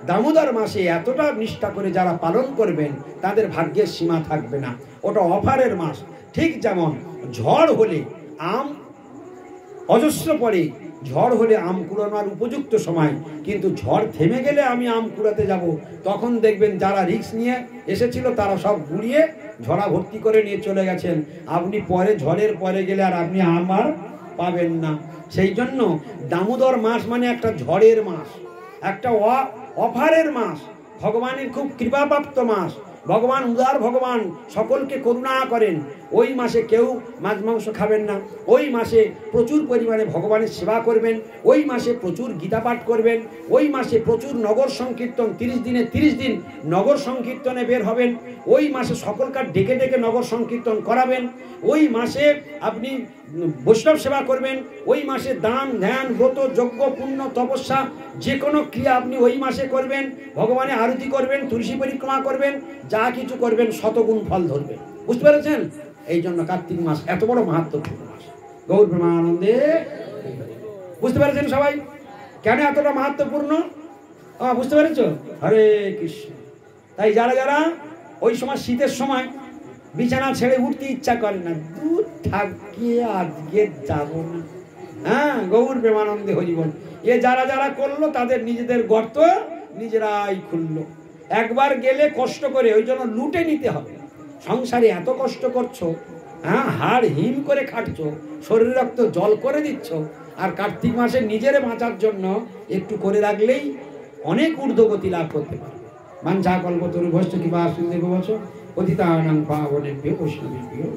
দামোদর মাসে এতটা নিষ্ঠা করে যারা পালন করবেন, তাদের ভাগ্যের সীমা থাকবে না। ওটা অফারের মাস। ঠিক যেমন ঝড় হলে আম অজস্র পরে, ঝড় হলে আম কুড়ানোর উপযুক্ত সময়, কিন্তু ঝড় থেমে গেলে আমি আম কুড়াতে যাব, তখন দেখবেন যারা রিস্ক নিয়ে এসেছিল তারা সব গুড়িয়ে ঝরা ভর্তি করে নিয়ে চলে গেছেন। আপনি পরে ঝড়ের পরে গেলে আর আপনি আম আর পাবেন না। সেই জন্য দামোদর মাস মানে একটা ঝড়ের মাস, একটা অফারের মাস, ভগবানের খুব কৃপাপ্রাপ্ত মাস। ভগবান উদার, ভগবান সকলকে করুণা করেন। ওই মাসে কেউ মাছ মাংস খাবেন না। ওই মাসে প্রচুর পরিমাণে ভগবানের সেবা করবেন। ওই মাসে প্রচুর গীতা পাঠ করবেন। ওই মাসে প্রচুর নগর সংকীর্তন, 30 দিনে 30 দিন নগর সংকীর্তনে বের হবেন। ওই মাসে সকলকার ডেকে ডেকে নগর সংকীর্তন করাবেন। ওই মাসে আপনি বৈষ্ণব সেবা করবেন। ওই মাসে দান, ধ্যান, ব্রত, যজ্ঞ, পুণ্য, তপস্যা, যে কোনো ক্রিয়া আপনি ওই মাসে করবেন। ভগবানের আরতি করবেন, তুলসী পরিক্রমা করবেন, যা কিছু করবেন 100 গুণ ফল ধরবেন। বুঝতে পেরেছেন? এই জন্য কার্তিক মাস এত বড় মাহাত্ম্যপূর্ণ মাস। গৌর প্রেমানন্দে। বুঝতে পেরেছেন সবাই কেন এতটা মাহাত্ম্যপূর্ণ? বুঝতে পেরেছ? হরে কৃষ্ণ। তাই যারা যারা ওই সময় শীতের সময় বিছানা ছেড়ে উঠতে ইচ্ছা করে না, দূর থাকিয়ে আজকে যাব না, হ্যাঁ, গৌর প্রেমানন্দে হরিবল, এ যারা যারা করলো তাদের নিজেদের গর্ত নিজেরাই খুললো। একবার গেলে কষ্ট করে, ওই জন্য লুটে নিতে হবে। সংসারে এত কষ্ট করছো, হ্যাঁ, হাড় হিম করে খাটছো, শরীর রক্ত জল করে দিচ্ছ, আর কার্তিক মাসে নিজেরে বাঁচার জন্য একটু করে রাখলেই অনেক ঊর্ধ্বগতি লাভ করতে পারবে। বাঞ্ছা কল্পতরু ভস্য কিংবা সিন্ধু বচ পতিতানাং পাবনেভ্যো বৈষ্ণবেভ্যো।